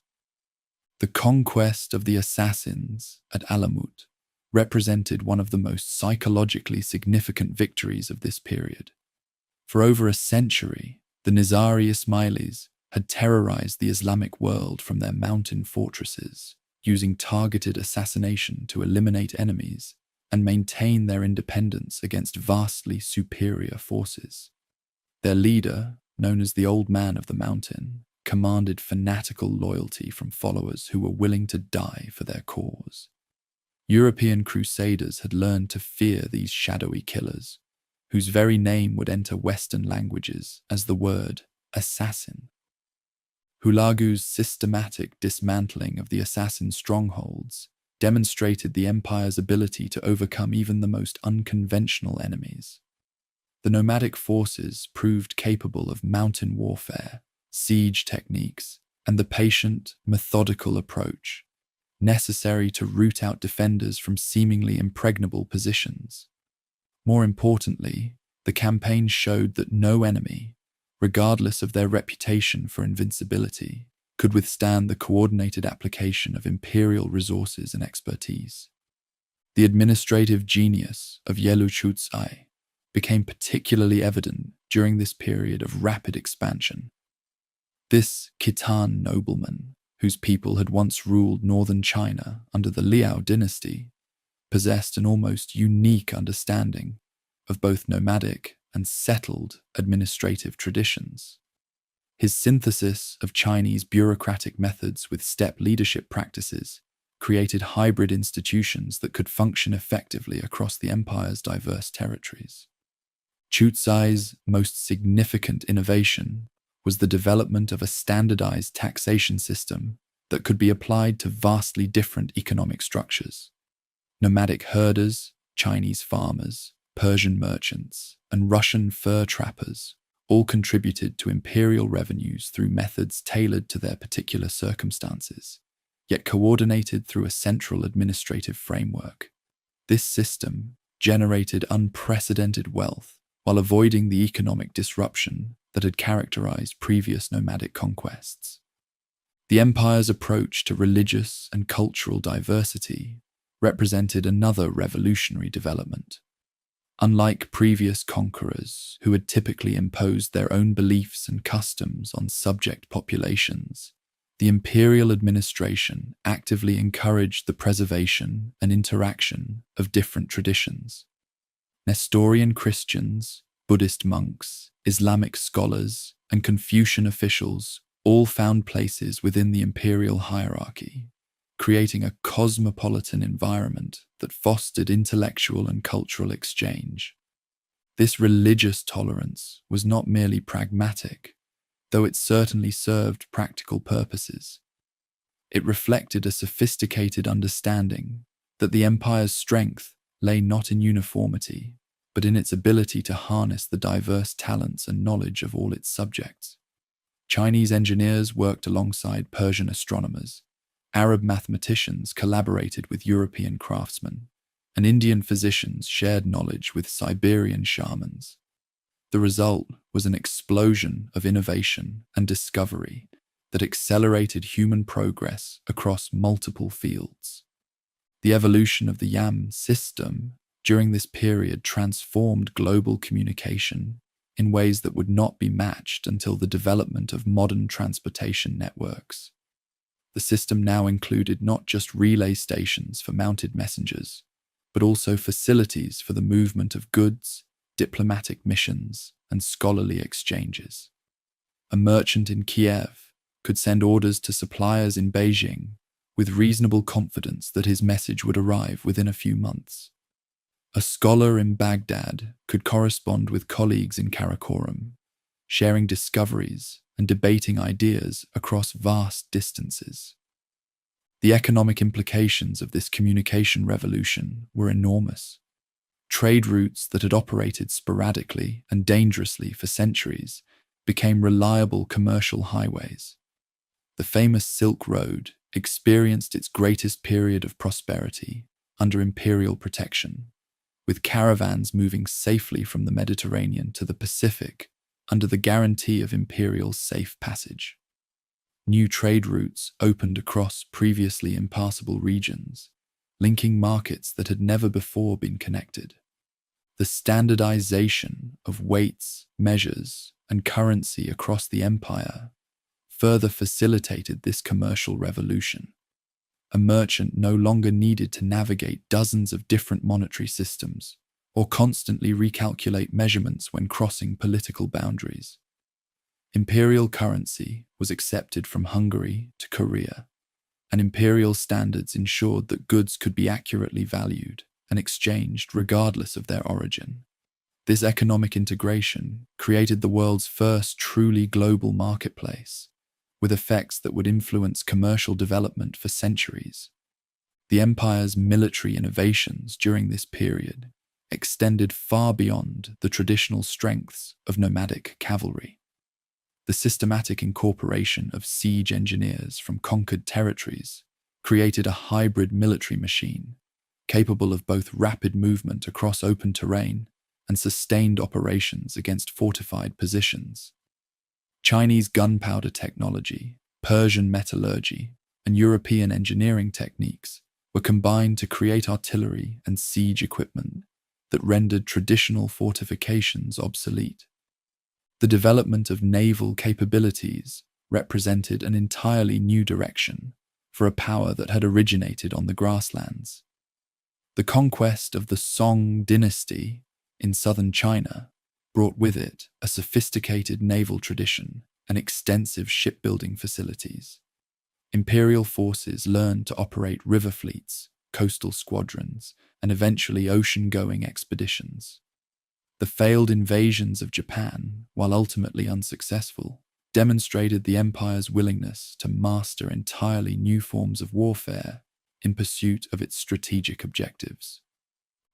The conquest of the assassins at Alamut represented one of the most psychologically significant victories of this period. For over a century, the Nizari Ismailis had terrorized the Islamic world from their mountain fortresses, using targeted assassination to eliminate enemies and maintain their independence against vastly superior forces. Their leader, known as the Old Man of the Mountain, commanded fanatical loyalty from followers who were willing to die for their cause. European crusaders had learned to fear these shadowy killers, whose very name would enter Western languages as the word assassin. Hulagu's systematic dismantling of the assassin strongholds demonstrated the empire's ability to overcome even the most unconventional enemies. The nomadic forces proved capable of mountain warfare, siege techniques, and the patient, methodical approach necessary to root out defenders from seemingly impregnable positions. More importantly, the campaign showed that no enemy, regardless of their reputation for invincibility, could withstand the coordinated application of imperial resources and expertise. The administrative genius of Yeluchutsai became particularly evident during this period of rapid expansion. This Khitan nobleman, whose people had once ruled northern China under the Liao dynasty, possessed an almost unique understanding of both nomadic and settled administrative traditions. His synthesis of Chinese bureaucratic methods with steppe leadership practices created hybrid institutions that could function effectively across the empire's diverse territories. Chucai's most significant innovation was the development of a standardized taxation system that could be applied to vastly different economic structures. Nomadic herders, Chinese farmers, Persian merchants, and Russian fur trappers all contributed to imperial revenues through methods tailored to their particular circumstances, yet coordinated through a central administrative framework. This system generated unprecedented wealth while avoiding the economic disruption that had characterized previous nomadic conquests. The empire's approach to religious and cultural diversity represented another revolutionary development. Unlike previous conquerors who had typically imposed their own beliefs and customs on subject populations, the imperial administration actively encouraged the preservation and interaction of different traditions. Nestorian Christians, Buddhist monks, Islamic scholars, and Confucian officials all found places within the imperial hierarchy, creating a cosmopolitan environment that fostered intellectual and cultural exchange. This religious tolerance was not merely pragmatic, though it certainly served practical purposes. It reflected a sophisticated understanding that the empire's strength lay not in uniformity, but in its ability to harness the diverse talents and knowledge of all its subjects. Chinese engineers worked alongside Persian astronomers, Arab mathematicians collaborated with European craftsmen, and Indian physicians shared knowledge with Siberian shamans. The result was an explosion of innovation and discovery that accelerated human progress across multiple fields. The evolution of the Yam system during this period transformed global communication in ways that would not be matched until the development of modern transportation networks. The system now included not just relay stations for mounted messengers, but also facilities for the movement of goods, diplomatic missions, and scholarly exchanges. A merchant in Kiev could send orders to suppliers in Beijing with reasonable confidence that his message would arrive within a few months. A scholar in Baghdad could correspond with colleagues in Karakorum, sharing discoveries and debating ideas across vast distances. The economic implications of this communication revolution were enormous. Trade routes that had operated sporadically and dangerously for centuries became reliable commercial highways. The famous Silk Road experienced its greatest period of prosperity under imperial protection, with caravans moving safely from the Mediterranean to the Pacific under the guarantee of imperial safe passage. New trade routes opened across previously impassable regions, linking markets that had never before been connected. The standardization of weights, measures, and currency across the empire further facilitated this commercial revolution. A merchant no longer needed to navigate dozens of different monetary systems or constantly recalculate measurements when crossing political boundaries. Imperial currency was accepted from Hungary to Korea, and imperial standards ensured that goods could be accurately valued and exchanged regardless of their origin. This economic integration created the world's first truly global marketplace, with effects that would influence commercial development for centuries. The empire's military innovations during this period extended far beyond the traditional strengths of nomadic cavalry. The systematic incorporation of siege engineers from conquered territories created a hybrid military machine capable of both rapid movement across open terrain and sustained operations against fortified positions. Chinese gunpowder technology, Persian metallurgy, and European engineering techniques were combined to create artillery and siege equipment that rendered traditional fortifications obsolete. The development of naval capabilities represented an entirely new direction for a power that had originated on the grasslands. The conquest of the Song dynasty in southern China brought with it a sophisticated naval tradition and extensive shipbuilding facilities. Imperial forces learned to operate river fleets, coastal squadrons, and eventually ocean-going expeditions. The failed invasions of Japan, while ultimately unsuccessful, demonstrated the empire's willingness to master entirely new forms of warfare in pursuit of its strategic objectives.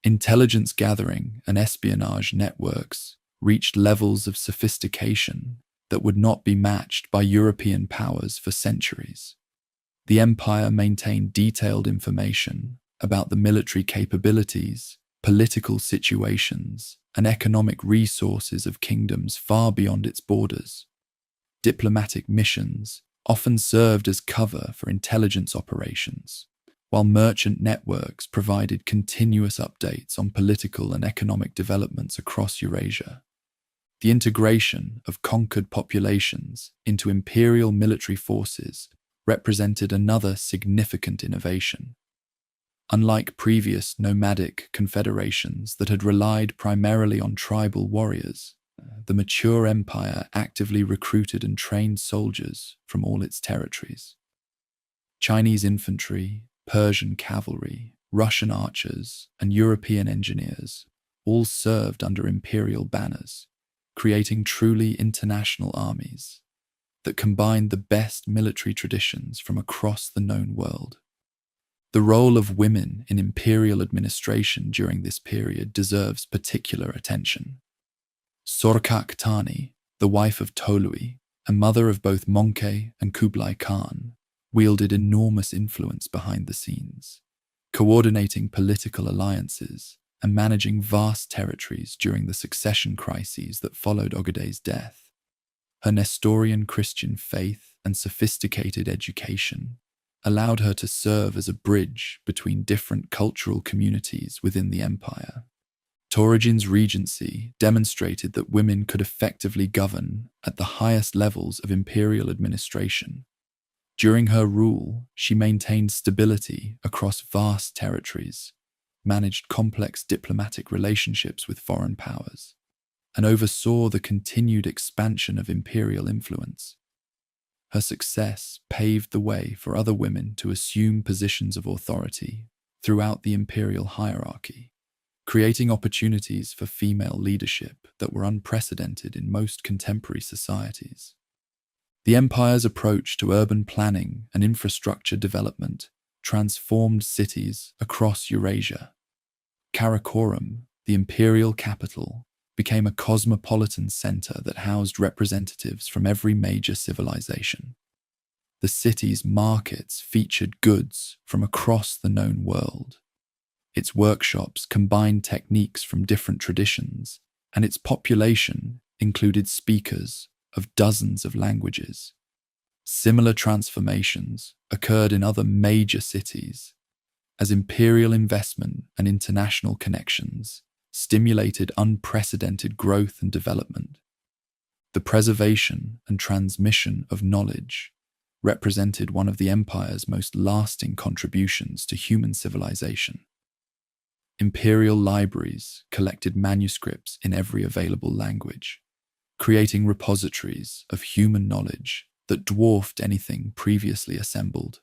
Intelligence gathering and espionage networks reached levels of sophistication that would not be matched by European powers for centuries. The empire maintained detailed information about the military capabilities, political situations, and economic resources of kingdoms far beyond its borders. Diplomatic missions often served as cover for intelligence operations, while merchant networks provided continuous updates on political and economic developments across Eurasia. The integration of conquered populations into imperial military forces represented another significant innovation. Unlike previous nomadic confederations that had relied primarily on tribal warriors, the mature empire actively recruited and trained soldiers from all its territories. Chinese infantry, Persian cavalry, Russian archers, and European engineers all served under imperial banners, creating truly international armies that combined the best military traditions from across the known world. The role of women in imperial administration during this period deserves particular attention. Sorkak Tani, the wife of Tolui, and mother of both Monkey and Kublai Khan, wielded enormous influence behind the scenes, coordinating political alliances and managing vast territories during the succession crises that followed Ogeday's death. Her Nestorian Christian faith and sophisticated education allowed her to serve as a bridge between different cultural communities within the empire. Temüjin's regency demonstrated that women could effectively govern at the highest levels of imperial administration. During her rule, she maintained stability across vast territories, managed complex diplomatic relationships with foreign powers, and oversaw the continued expansion of imperial influence. Her success paved the way for other women to assume positions of authority throughout the imperial hierarchy, creating opportunities for female leadership that were unprecedented in most contemporary societies. The empire's approach to urban planning and infrastructure development transformed cities across Eurasia. Karakorum, the imperial capital, became a cosmopolitan center that housed representatives from every major civilization. The city's markets featured goods from across the known world. Its workshops combined techniques from different traditions, and its population included speakers of dozens of languages. Similar transformations occurred in other major cities, as imperial investment and international connections stimulated unprecedented growth and development. The preservation and transmission of knowledge represented one of the empire's most lasting contributions to human civilization. Imperial libraries collected manuscripts in every available language, creating repositories of human knowledge that dwarfed anything previously assembled.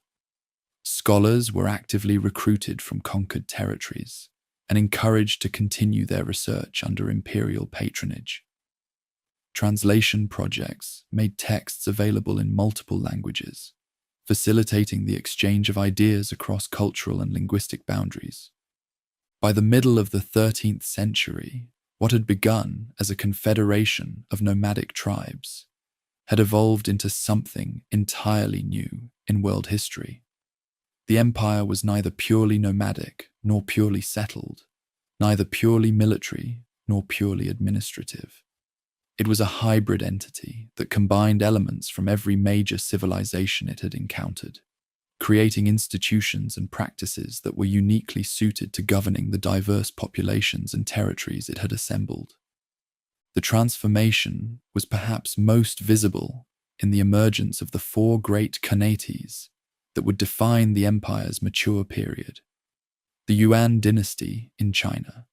Scholars were actively recruited from conquered territories and encouraged to continue their research under imperial patronage. Translation projects made texts available in multiple languages, facilitating the exchange of ideas across cultural and linguistic boundaries. By the middle of the 13th century, what had begun as a confederation of nomadic tribes had evolved into something entirely new in world history. The empire was neither purely nomadic nor purely settled, neither purely military nor purely administrative. It was a hybrid entity that combined elements from every major civilization it had encountered, creating institutions and practices that were uniquely suited to governing the diverse populations and territories it had assembled. The transformation was perhaps most visible in the emergence of the four great Khanates that would define the empire's mature period: the Yuan dynasty in China,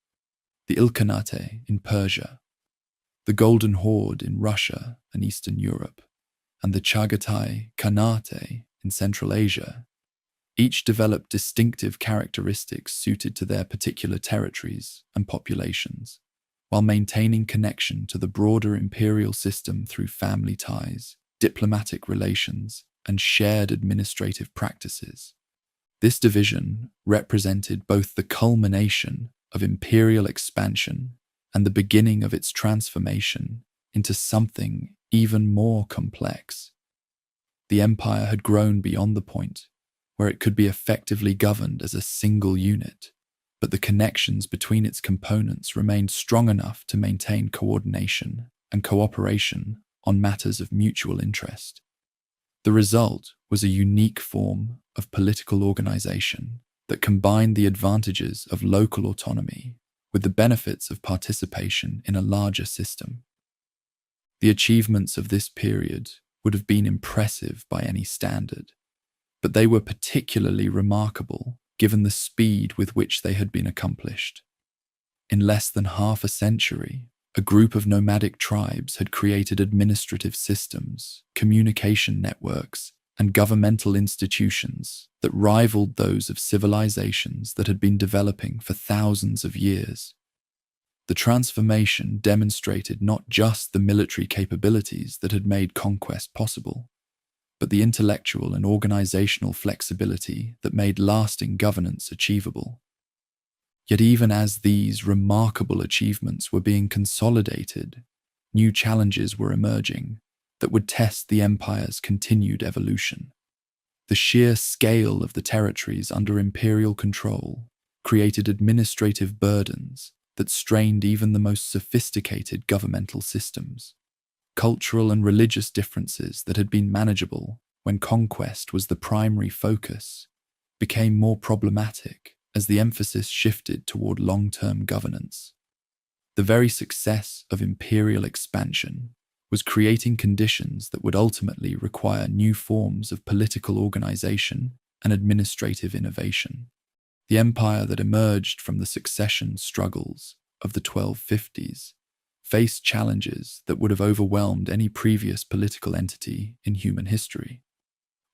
the Ilkhanate in Persia, the Golden Horde in Russia and Eastern Europe, and the Chagatai Khanate in Central Asia. Each developed distinctive characteristics suited to their particular territories and populations, while maintaining connection to the broader imperial system through family ties, diplomatic relations, and shared administrative practices. This division represented both the culmination of imperial expansion and the beginning of its transformation into something even more complex. The empire had grown beyond the point where it could be effectively governed as a single unit, but the connections between its components remained strong enough to maintain coordination and cooperation on matters of mutual interest. The result was a unique form of political organization that combined the advantages of local autonomy with the benefits of participation in a larger system. The achievements of this period would have been impressive by any standard, but they were particularly remarkable given the speed with which they had been accomplished. In less than half a century, a group of nomadic tribes had created administrative systems, communication networks, and governmental institutions that rivaled those of civilizations that had been developing for thousands of years. The transformation demonstrated not just the military capabilities that had made conquest possible, but the intellectual and organizational flexibility that made lasting governance achievable. Yet even as these remarkable achievements were being consolidated, new challenges were emerging that would test the empire's continued evolution. The sheer scale of the territories under imperial control created administrative burdens that strained even the most sophisticated governmental systems. Cultural and religious differences that had been manageable when conquest was the primary focus became more problematic as the emphasis shifted toward long-term governance. The very success of imperial expansion was creating conditions that would ultimately require new forms of political organization and administrative innovation. The empire that emerged from the succession struggles of the 1250s faced challenges that would have overwhelmed any previous political entity in human history.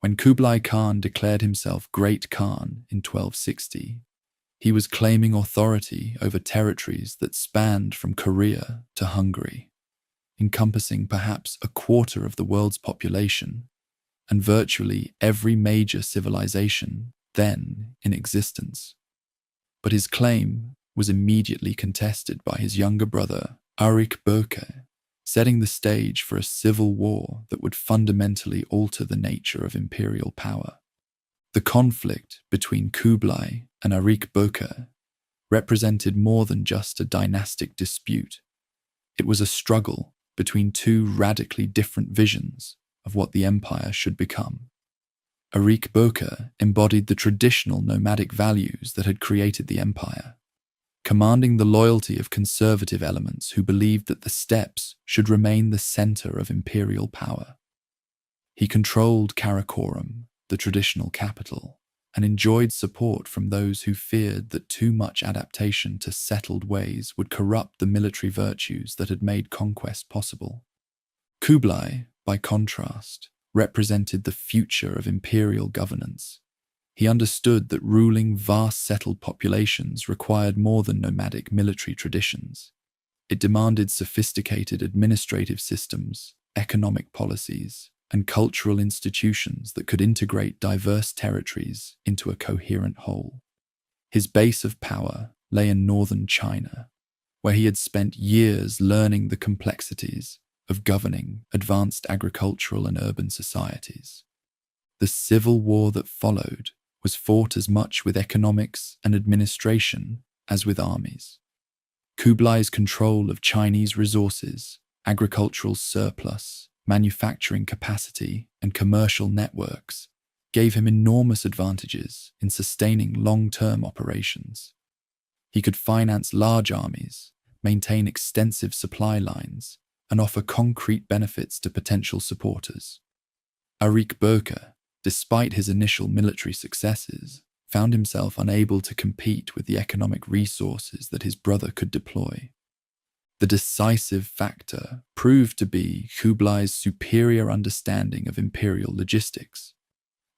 When Kublai Khan declared himself Great Khan in 1260, he was claiming authority over territories that spanned from Korea to Hungary, encompassing perhaps a quarter of the world's population and virtually every major civilization then in existence. But his claim was immediately contested by his younger brother, Arik Böke, setting the stage for a civil war that would fundamentally alter the nature of imperial power. The conflict between Kublai and Arik Böke represented more than just a dynastic dispute. It was a struggle between two radically different visions of what the empire should become. Arik Böke embodied the traditional nomadic values that had created the empire, commanding the loyalty of conservative elements who believed that the steppes should remain the center of imperial power. He controlled Karakorum, the traditional capital, and enjoyed support from those who feared that too much adaptation to settled ways would corrupt the military virtues that had made conquest possible. Kublai, by contrast, represented the future of imperial governance. He understood that ruling vast settled populations required more than nomadic military traditions. It demanded sophisticated administrative systems, economic policies, and cultural institutions that could integrate diverse territories into a coherent whole. His base of power lay in northern China, where he had spent years learning the complexities of governing advanced agricultural and urban societies. The civil war that followed was fought as much with economics and administration as with armies. Kublai's control of Chinese resources, agricultural surplus, manufacturing capacity, and commercial networks gave him enormous advantages in sustaining long-term operations. He could finance large armies, maintain extensive supply lines, and offer concrete benefits to potential supporters. Arik Böke, despite his initial military successes, found himself unable to compete with the economic resources that his brother could deploy. The decisive factor proved to be Kublai's superior understanding of imperial logistics.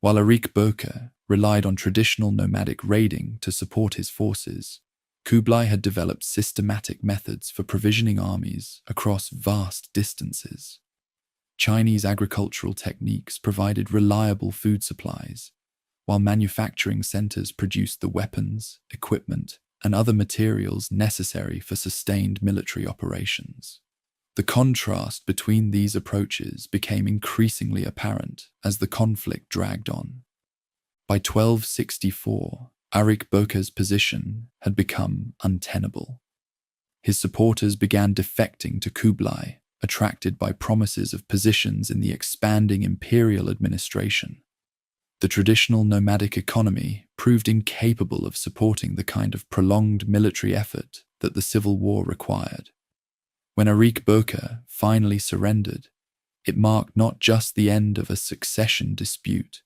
While Arik Boka relied on traditional nomadic raiding to support his forces, Kublai had developed systematic methods for provisioning armies across vast distances. Chinese agricultural techniques provided reliable food supplies, while manufacturing centers produced the weapons, equipment, and other materials necessary for sustained military operations. The contrast between these approaches became increasingly apparent as the conflict dragged on. By 1264, Arik Boka's position had become untenable. His supporters began defecting to Kublai, attracted by promises of positions in the expanding imperial administration. The traditional nomadic economy proved incapable of supporting the kind of prolonged military effort that the civil war required. When Arik Boka finally surrendered, it marked not just the end of a succession dispute,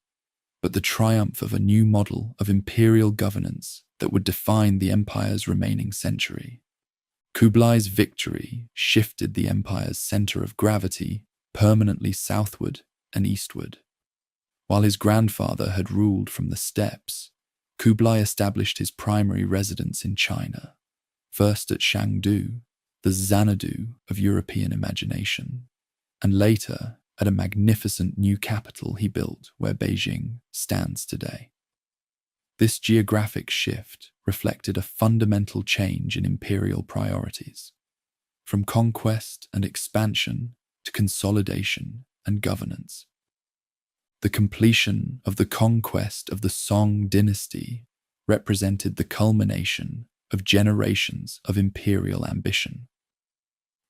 but the triumph of a new model of imperial governance that would define the empire's remaining century. Kublai's victory shifted the empire's center of gravity permanently southward and eastward. While his grandfather had ruled from the steppes, Kublai established his primary residence in China, first at Chengdu, the Xanadu of European imagination, and later at a magnificent new capital he built where Beijing stands today. This geographic shift reflected a fundamental change in imperial priorities, from conquest and expansion to consolidation and governance. The completion of the conquest of the Song dynasty represented the culmination of generations of imperial ambition.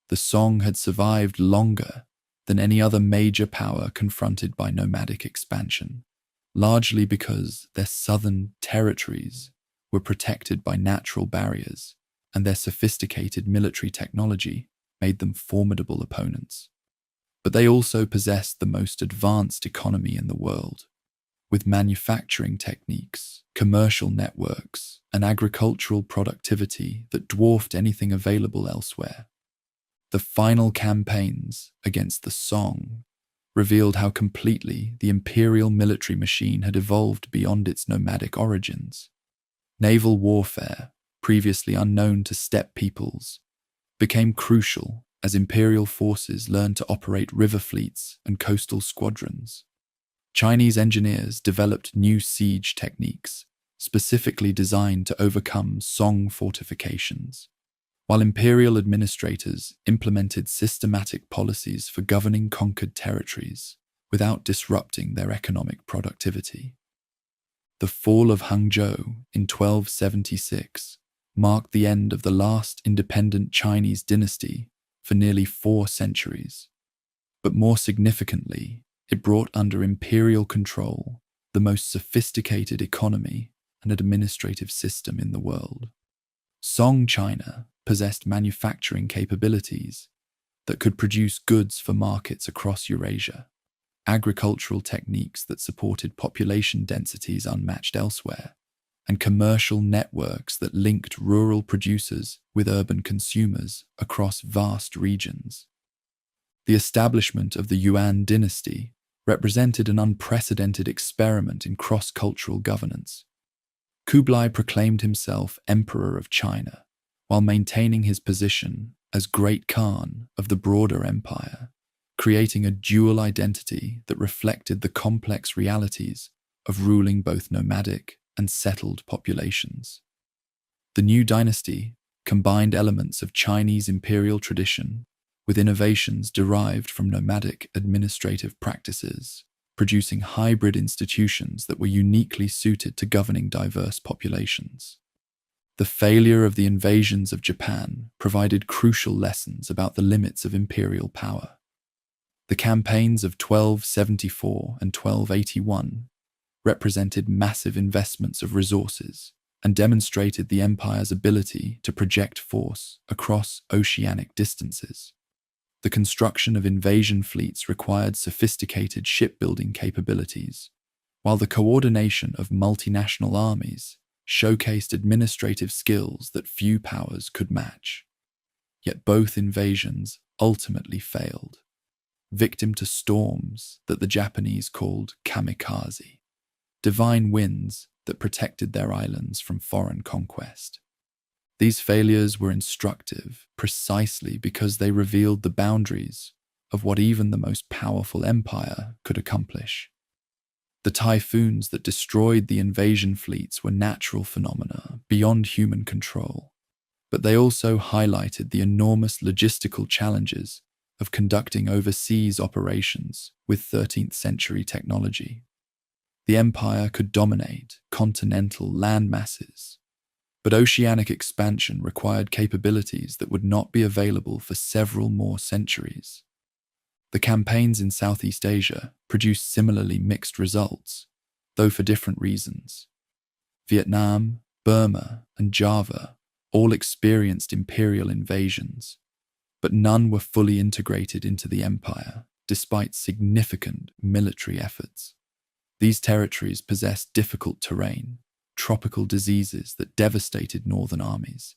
The Song had survived longer than any other major power confronted by nomadic expansion, largely because their southern territories were protected by natural barriers, and their sophisticated military technology made them formidable opponents. But they also possessed the most advanced economy in the world, with manufacturing techniques, commercial networks, and agricultural productivity that dwarfed anything available elsewhere. The final campaigns against the Song revealed how completely the imperial military machine had evolved beyond its nomadic origins. Naval warfare, previously unknown to steppe peoples, became crucial as imperial forces learned to operate river fleets and coastal squadrons. Chinese engineers developed new siege techniques, specifically designed to overcome Song fortifications, while imperial administrators implemented systematic policies for governing conquered territories without disrupting their economic productivity. The fall of Hangzhou in 1276 marked the end of the last independent Chinese dynasty for nearly 4 centuries. But more significantly, it brought under imperial control the most sophisticated economy and administrative system in the world. Song China possessed manufacturing capabilities that could produce goods for markets across Eurasia, agricultural techniques that supported population densities unmatched elsewhere, and commercial networks that linked rural producers with urban consumers across vast regions. The establishment of the Yuan dynasty represented an unprecedented experiment in cross-cultural governance. Kublai proclaimed himself Emperor of China, while maintaining his position as Great Khan of the broader empire, creating a dual identity that reflected the complex realities of ruling both nomadic and settled populations. The new dynasty combined elements of Chinese imperial tradition with innovations derived from nomadic administrative practices, producing hybrid institutions that were uniquely suited to governing diverse populations. The failure of the invasions of Japan provided crucial lessons about the limits of imperial power. The campaigns of 1274 and 1281 represented massive investments of resources and demonstrated the empire's ability to project force across oceanic distances. The construction of invasion fleets required sophisticated shipbuilding capabilities, while the coordination of multinational armies showcased administrative skills that few powers could match. Yet both invasions ultimately failed, victim to storms that the Japanese called kamikaze. divine winds that protected their islands from foreign conquest. These failures were instructive precisely because they revealed the boundaries of what even the most powerful empire could accomplish. The typhoons that destroyed the invasion fleets were natural phenomena beyond human control, but they also highlighted the enormous logistical challenges of conducting overseas operations with 13th century technology. The empire could dominate continental land masses, but oceanic expansion required capabilities that would not be available for several more centuries. The campaigns in Southeast Asia produced similarly mixed results, though for different reasons. Vietnam, Burma, and Java all experienced imperial invasions, but none were fully integrated into the empire, despite significant military efforts. These territories possessed difficult terrain, tropical diseases that devastated northern armies,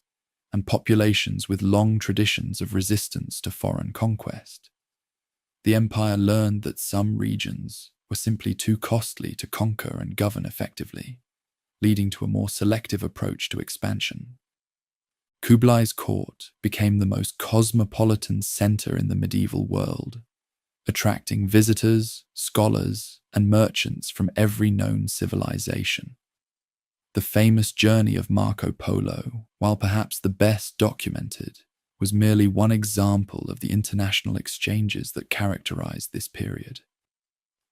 and populations with long traditions of resistance to foreign conquest. The empire learned that some regions were simply too costly to conquer and govern effectively, leading to a more selective approach to expansion. Kublai's court became the most cosmopolitan center in the medieval world, attracting visitors, scholars, and merchants from every known civilization. The famous journey of Marco Polo, while perhaps the best documented, was merely one example of the international exchanges that characterized this period.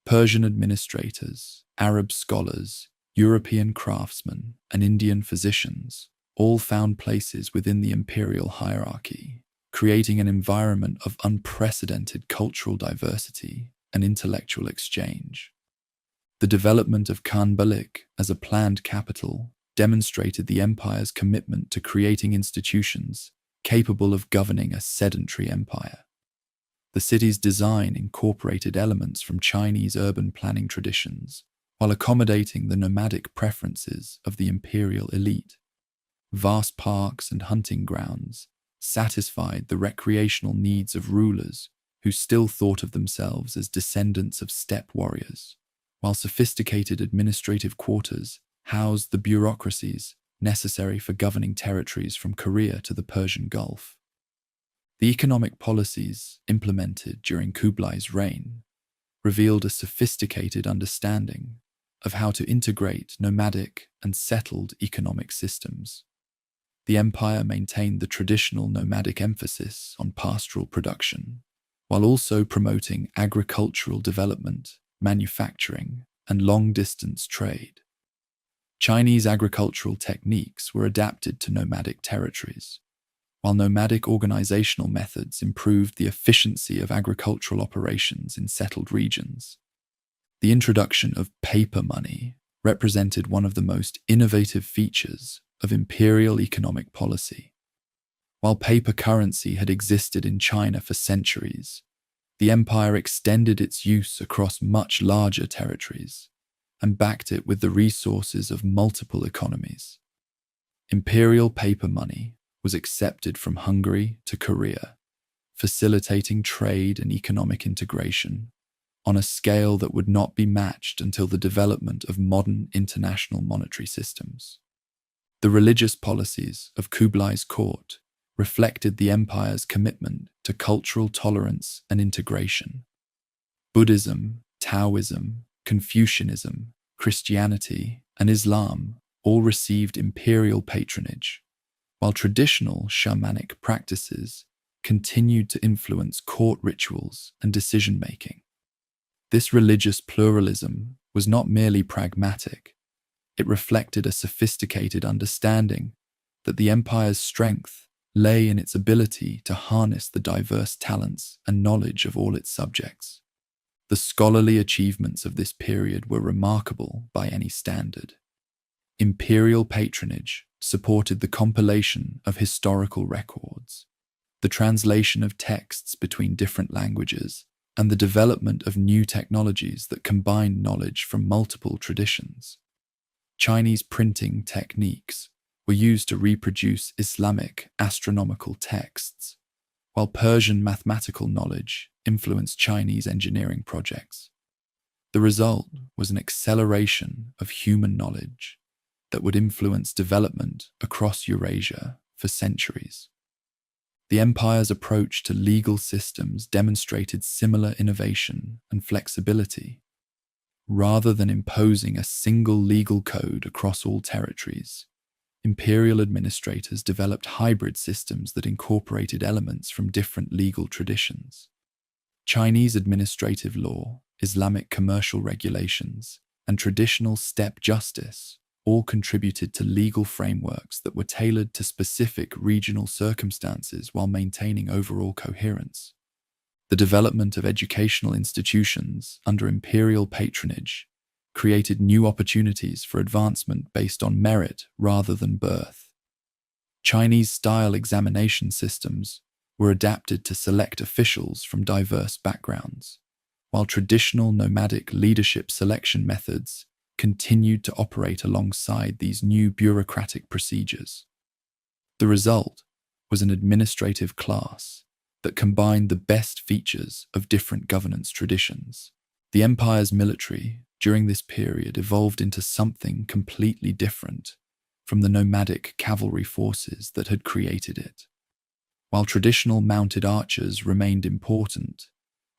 Persian administrators, Arab scholars, European craftsmen, and Indian physicians all found places within the imperial hierarchy, creating an environment of unprecedented cultural diversity and intellectual exchange. The development of Khan Balik as a planned capital demonstrated the empire's commitment to creating institutions capable of governing a sedentary empire. The city's design incorporated elements from Chinese urban planning traditions while accommodating the nomadic preferences of the imperial elite. Vast parks and hunting grounds satisfied the recreational needs of rulers who still thought of themselves as descendants of steppe warriors, while sophisticated administrative quarters housed the bureaucracies necessary for governing territories from Korea to the Persian Gulf. The economic policies implemented during Kublai's reign revealed a sophisticated understanding of how to integrate nomadic and settled economic systems. The empire maintained the traditional nomadic emphasis on pastoral production, while also promoting agricultural development, manufacturing, and long-distance trade. Chinese agricultural techniques were adapted to nomadic territories, while nomadic organizational methods improved the efficiency of agricultural operations in settled regions. The introduction of paper money represented one of the most innovative features of imperial economic policy. While paper currency had existed in China for centuries, the empire extended its use across much larger territories and backed it with the resources of multiple economies. Imperial paper money was accepted from Hungary to Korea, facilitating trade and economic integration on a scale that would not be matched until the development of modern international monetary systems. The religious policies of Kublai's court reflected the empire's commitment to cultural tolerance and integration. Buddhism, Taoism, Confucianism, Christianity, and Islam all received imperial patronage, while traditional shamanic practices continued to influence court rituals and decision-making. This religious pluralism was not merely pragmatic, it reflected a sophisticated understanding that the empire's strength lay in its ability to harness the diverse talents and knowledge of all its subjects. The scholarly achievements of this period were remarkable by any standard. Imperial patronage supported the compilation of historical records, the translation of texts between different languages, and the development of new technologies that combined knowledge from multiple traditions. Chinese printing techniques were used to reproduce Islamic astronomical texts, while Persian mathematical knowledge influenced Chinese engineering projects. The result was an acceleration of human knowledge that would influence development across Eurasia for centuries. The empire's approach to legal systems demonstrated similar innovation and flexibility. Rather than imposing a single legal code across all territories, imperial administrators developed hybrid systems that incorporated elements from different legal traditions. Chinese administrative law, Islamic commercial regulations, and traditional steppe justice all contributed to legal frameworks that were tailored to specific regional circumstances while maintaining overall coherence. The development of educational institutions under imperial patronage created new opportunities for advancement based on merit rather than birth. Chinese-style examination systems were adapted to select officials from diverse backgrounds, while traditional nomadic leadership selection methods continued to operate alongside these new bureaucratic procedures. The result was an administrative class that combined the best features of different governance traditions. The empire's military during this period evolved into something completely different from the nomadic cavalry forces that had created it. While traditional mounted archers remained important,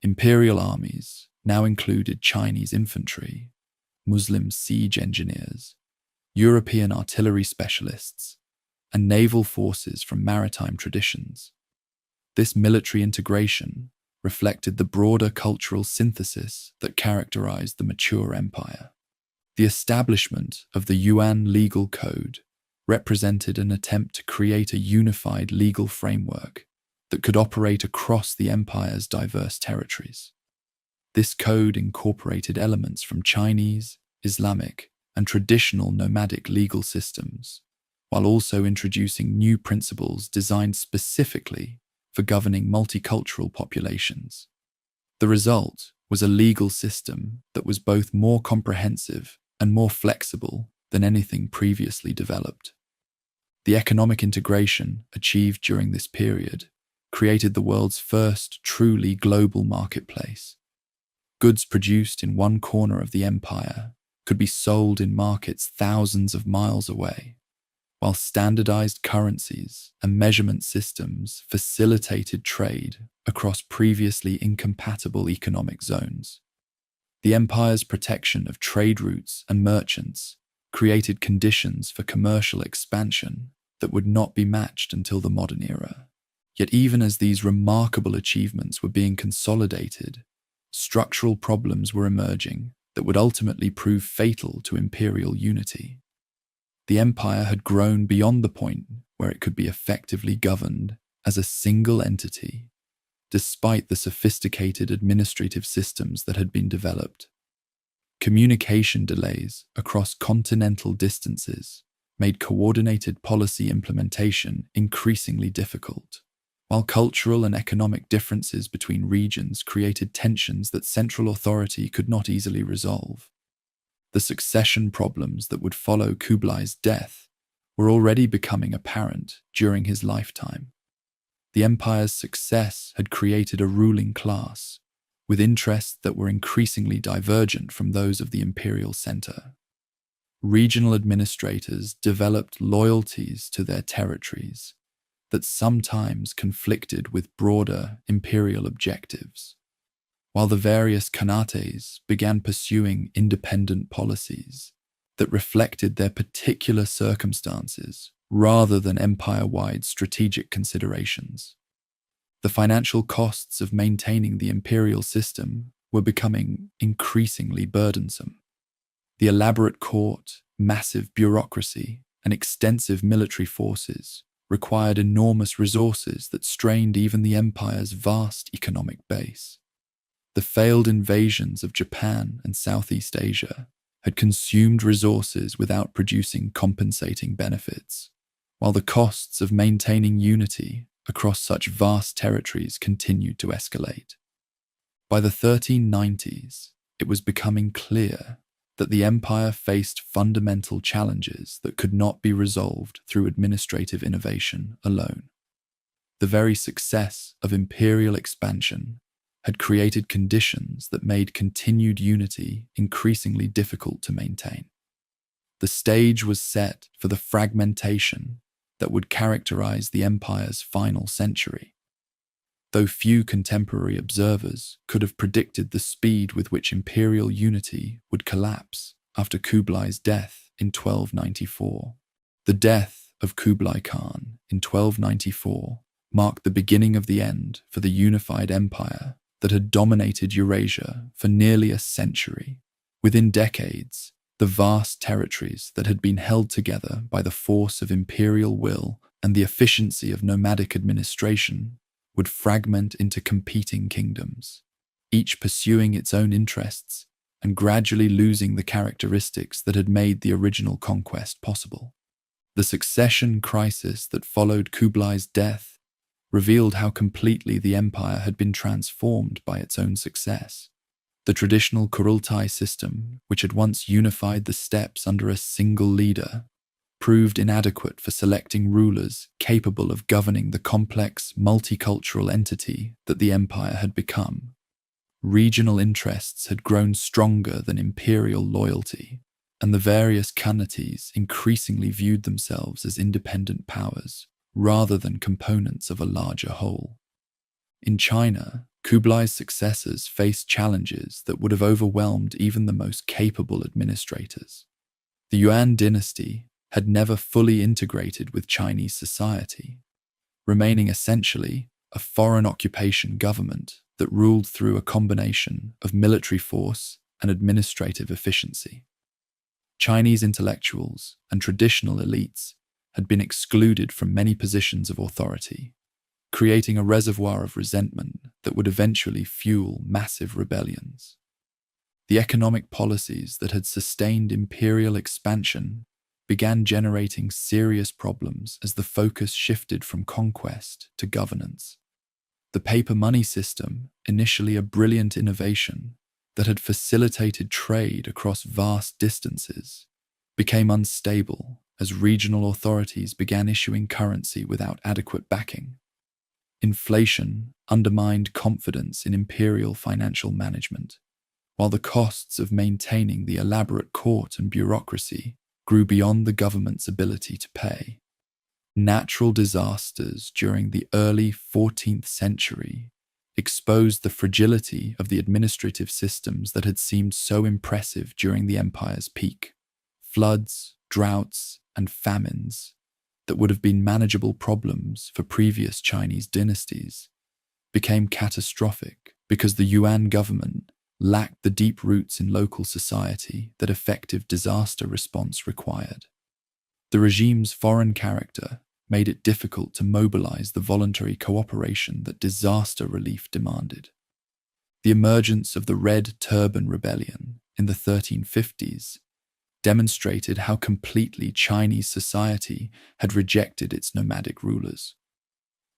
imperial armies now included Chinese infantry, Muslim siege engineers, European artillery specialists, and naval forces from maritime traditions. This military integration reflected the broader cultural synthesis that characterized the mature empire. The establishment of the Yuan legal code represented an attempt to create a unified legal framework that could operate across the empire's diverse territories. This code incorporated elements from Chinese, Islamic, and traditional nomadic legal systems, while also introducing new principles designed specifically for governing multicultural populations. The result was a legal system that was both more comprehensive and more flexible than anything previously developed. The economic integration achieved during this period created the world's first truly global marketplace. Goods produced in one corner of the empire could be sold in markets thousands of miles away, while standardized currencies and measurement systems facilitated trade across previously incompatible economic zones. The empire's protection of trade routes and merchants created conditions for commercial expansion that would not be matched until the modern era. Yet even as these remarkable achievements were being consolidated, structural problems were emerging that would ultimately prove fatal to imperial unity. The empire had grown beyond the point where it could be effectively governed as a single entity, despite the sophisticated administrative systems that had been developed. Communication delays across continental distances made coordinated policy implementation increasingly difficult, while cultural and economic differences between regions created tensions that central authority could not easily resolve. The succession problems that would follow Kublai's death were already becoming apparent during his lifetime. The empire's success had created a ruling class with interests that were increasingly divergent from those of the imperial center. Regional administrators developed loyalties to their territories that sometimes conflicted with broader imperial objectives, while the various khanates began pursuing independent policies that reflected their particular circumstances rather than empire-wide strategic considerations. The financial costs of maintaining the imperial system were becoming increasingly burdensome. The elaborate court, massive bureaucracy, and extensive military forces required enormous resources that strained even the empire's vast economic base. The failed invasions of Japan and Southeast Asia had consumed resources without producing compensating benefits, while the costs of maintaining unity across such vast territories continued to escalate. By the 1390s, it was becoming clear that the empire faced fundamental challenges that could not be resolved through administrative innovation alone. The very success of imperial expansion had created conditions that made continued unity increasingly difficult to maintain. The stage was set for the fragmentation that would characterize the empire's final century. Though few contemporary observers could have predicted the speed with which imperial unity would collapse after Kublai's death in 1294. The death of Kublai Khan in 1294 marked the beginning of the end for the unified empire that had dominated Eurasia for nearly a century. Within decades, the vast territories that had been held together by the force of imperial will and the efficiency of nomadic administration would fragment into competing kingdoms, each pursuing its own interests and gradually losing the characteristics that had made the original conquest possible. The succession crisis that followed Kublai's death revealed how completely the empire had been transformed by its own success. The traditional Kurultai system, which had once unified the steppes under a single leader, proved inadequate for selecting rulers capable of governing the complex, multicultural entity that the empire had become. Regional interests had grown stronger than imperial loyalty, and the various khanates increasingly viewed themselves as independent powers rather than components of a larger whole. In China, Kublai's successors faced challenges that would have overwhelmed even the most capable administrators. The Yuan dynasty had never fully integrated with Chinese society, remaining essentially a foreign occupation government that ruled through a combination of military force and administrative efficiency. Chinese intellectuals and traditional elites had been excluded from many positions of authority, creating a reservoir of resentment that would eventually fuel massive rebellions. The economic policies that had sustained imperial expansion began generating serious problems as the focus shifted from conquest to governance. The paper money system, initially a brilliant innovation that had facilitated trade across vast distances, became unstable as regional authorities began issuing currency without adequate backing. Inflation undermined confidence in imperial financial management, while the costs of maintaining the elaborate court and bureaucracy grew beyond the government's ability to pay. Natural disasters during the early 14th century exposed the fragility of the administrative systems that had seemed so impressive during the empire's peak. Floods, droughts, and famines that would have been manageable problems for previous Chinese dynasties became catastrophic because the Yuan government lacked the deep roots in local society that effective disaster response required. The regime's foreign character made it difficult to mobilize the voluntary cooperation that disaster relief demanded. The emergence of the Red Turban Rebellion in the 1350s demonstrated how completely Chinese society had rejected its nomadic rulers.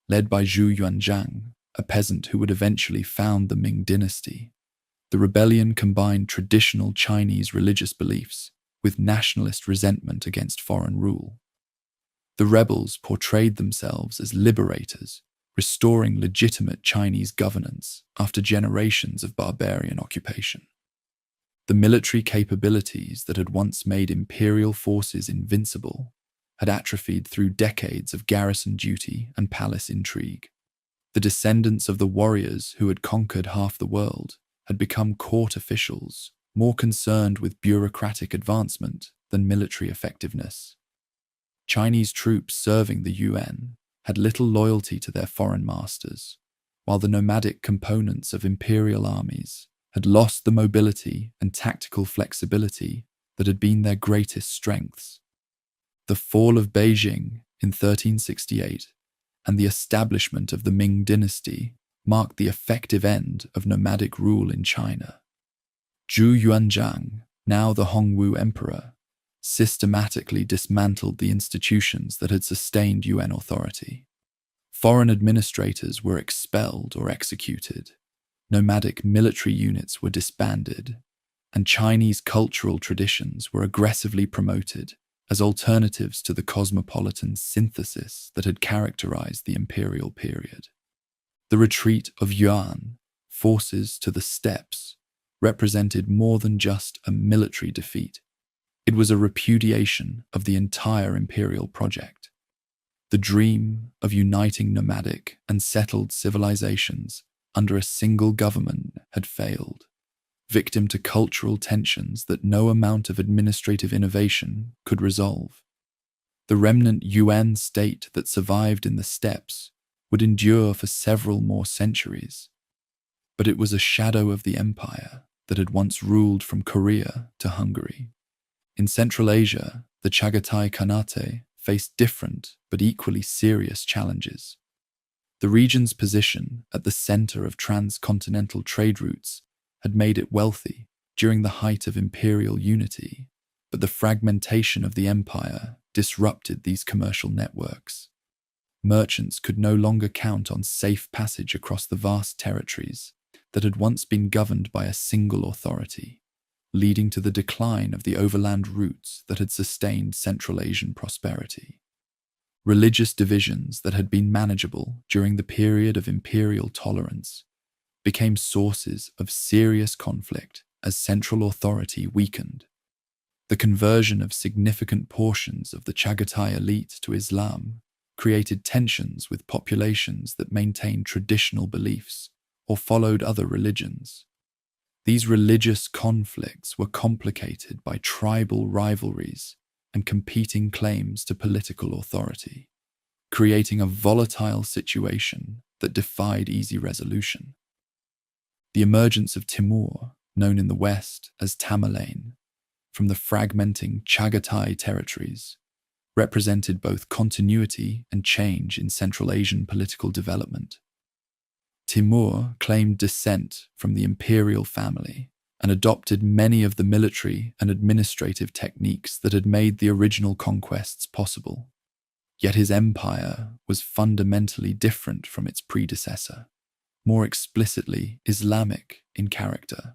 Led by Zhu Yuanzhang, a peasant who would eventually found the Ming dynasty, the rebellion combined traditional Chinese religious beliefs with nationalist resentment against foreign rule. The rebels portrayed themselves as liberators, restoring legitimate Chinese governance after generations of barbarian occupation. The military capabilities that had once made imperial forces invincible had atrophied through decades of garrison duty and palace intrigue. The descendants of the warriors who had conquered half the world had become court officials, more concerned with bureaucratic advancement than military effectiveness. Chinese troops serving the Yuan had little loyalty to their foreign masters, while the nomadic components of imperial armies had lost the mobility and tactical flexibility that had been their greatest strengths. The fall of Beijing in 1368 and the establishment of the Ming dynasty marked the effective end of nomadic rule in China. Zhu Yuanzhang, now the Hongwu emperor, systematically dismantled the institutions that had sustained Yuan authority. Foreign administrators were expelled or executed, nomadic military units were disbanded, and Chinese cultural traditions were aggressively promoted as alternatives to the cosmopolitan synthesis that had characterized the imperial period. The retreat of Yuan forces to the steppes represented more than just a military defeat. It was a repudiation of the entire imperial project. The dream of uniting nomadic and settled civilizations under a single government had failed, victim to cultural tensions that no amount of administrative innovation could resolve. The remnant Yuan state that survived in the steppes would endure for several more centuries, but it was a shadow of the empire that had once ruled from Korea to Hungary. In Central Asia, the Chagatai Khanate faced different but equally serious challenges. The region's position at the center of transcontinental trade routes had made it wealthy during the height of imperial unity, but the fragmentation of the empire disrupted these commercial networks. Merchants could no longer count on safe passage across the vast territories that had once been governed by a single authority, leading to the decline of the overland routes that had sustained Central Asian prosperity. Religious divisions that had been manageable during the period of imperial tolerance became sources of serious conflict as central authority weakened. The conversion of significant portions of the Chagatai elite to Islam created tensions with populations that maintained traditional beliefs or followed other religions. These religious conflicts were complicated by tribal rivalries and competing claims to political authority, creating a volatile situation that defied easy resolution. The emergence of Timur, known in the West as Tamerlane, from the fragmenting Chagatai territories, represented both continuity and change in Central Asian political development. Timur claimed descent from the imperial family and adopted many of the military and administrative techniques that had made the original conquests possible. Yet his empire was fundamentally different from its predecessor, more explicitly Islamic in character,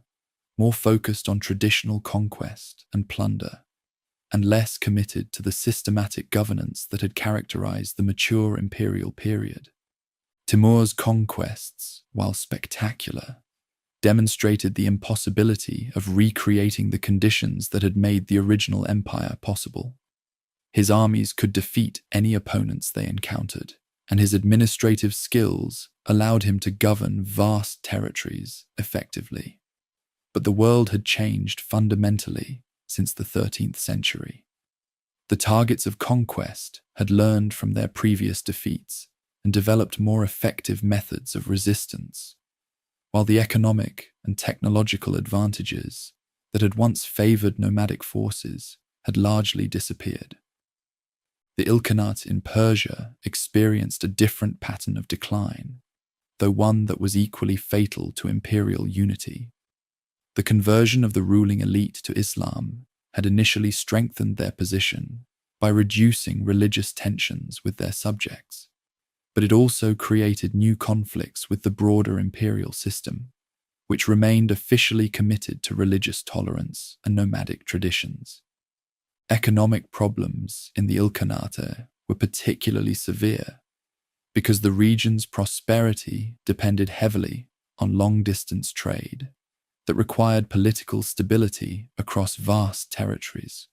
more focused on traditional conquest and plunder, and less committed to the systematic governance that had characterized the mature imperial period. Timur's conquests, while spectacular, demonstrated the impossibility of recreating the conditions that had made the original empire possible. His armies could defeat any opponents they encountered, and his administrative skills allowed him to govern vast territories effectively. But the world had changed fundamentally since the 13th century. The targets of conquest had learned from their previous defeats and developed more effective methods of resistance, while the economic and technological advantages that had once favored nomadic forces had largely disappeared. The Ilkhanate in Persia experienced a different pattern of decline, though one that was equally fatal to imperial unity. The conversion of the ruling elite to Islam had initially strengthened their position by reducing religious tensions with their subjects, but it also created new conflicts with the broader imperial system, which remained officially committed to religious tolerance and nomadic traditions. Economic problems in the Ilkhanate were particularly severe because the region's prosperity depended heavily on long-distance trade that required political stability across vast territories.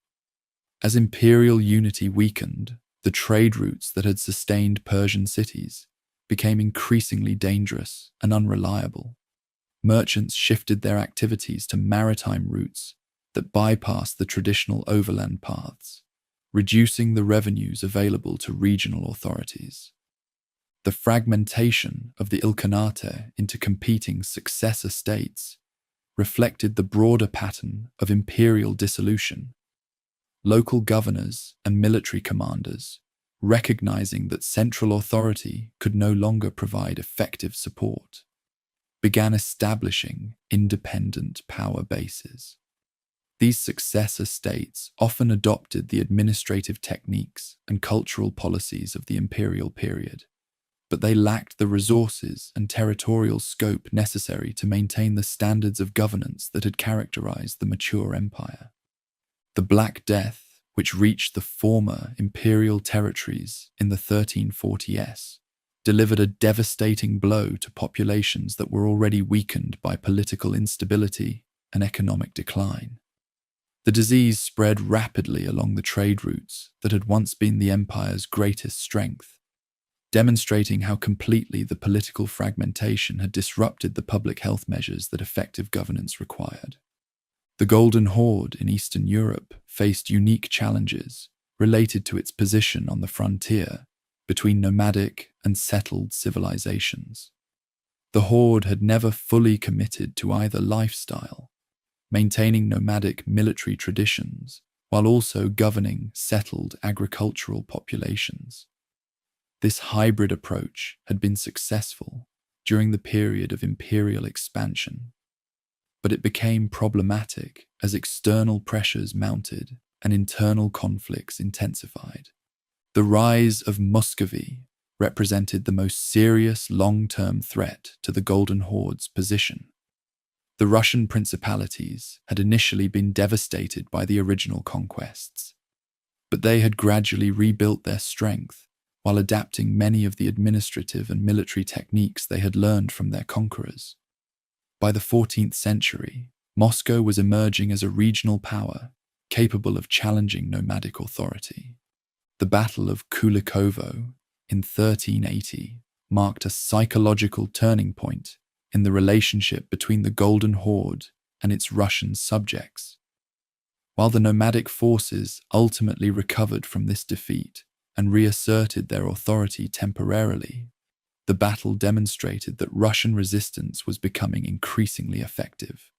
As imperial unity weakened, the trade routes that had sustained Persian cities became increasingly dangerous and unreliable. Merchants shifted their activities to maritime routes that bypassed the traditional overland paths, reducing the revenues available to regional authorities. The fragmentation of the Ilkhanate into competing successor states reflected the broader pattern of imperial dissolution. Local governors and military commanders, recognizing that central authority could no longer provide effective support, began establishing independent power bases. These successor states often adopted the administrative techniques and cultural policies of the imperial period, but they lacked the resources and territorial scope necessary to maintain the standards of governance that had characterized the mature empire. The Black Death, which reached the former imperial territories in the 1340s, delivered a devastating blow to populations that were already weakened by political instability and economic decline. The disease spread rapidly along the trade routes that had once been the empire's greatest strength, demonstrating how completely the political fragmentation had disrupted the public health measures that effective governance required. The Golden Horde in Eastern Europe faced unique challenges related to its position on the frontier between nomadic and settled civilizations. The Horde had never fully committed to either lifestyle, maintaining nomadic military traditions while also governing settled agricultural populations. This hybrid approach had been successful during the period of imperial expansion, but it became problematic as external pressures mounted and internal conflicts intensified. The rise of Muscovy represented the most serious long-term threat to the Golden Horde's position. The Russian principalities had initially been devastated by the original conquests, but they had gradually rebuilt their strength while adapting many of the administrative and military techniques they had learned from their conquerors. By the 14th century, Moscow was emerging as a regional power capable of challenging nomadic authority. The Battle of Kulikovo in 1380 marked a psychological turning point in the relationship between the Golden Horde and its Russian subjects. While the nomadic forces ultimately recovered from this defeat and reasserted their authority temporarily, the battle demonstrated that Russian resistance was becoming increasingly effective.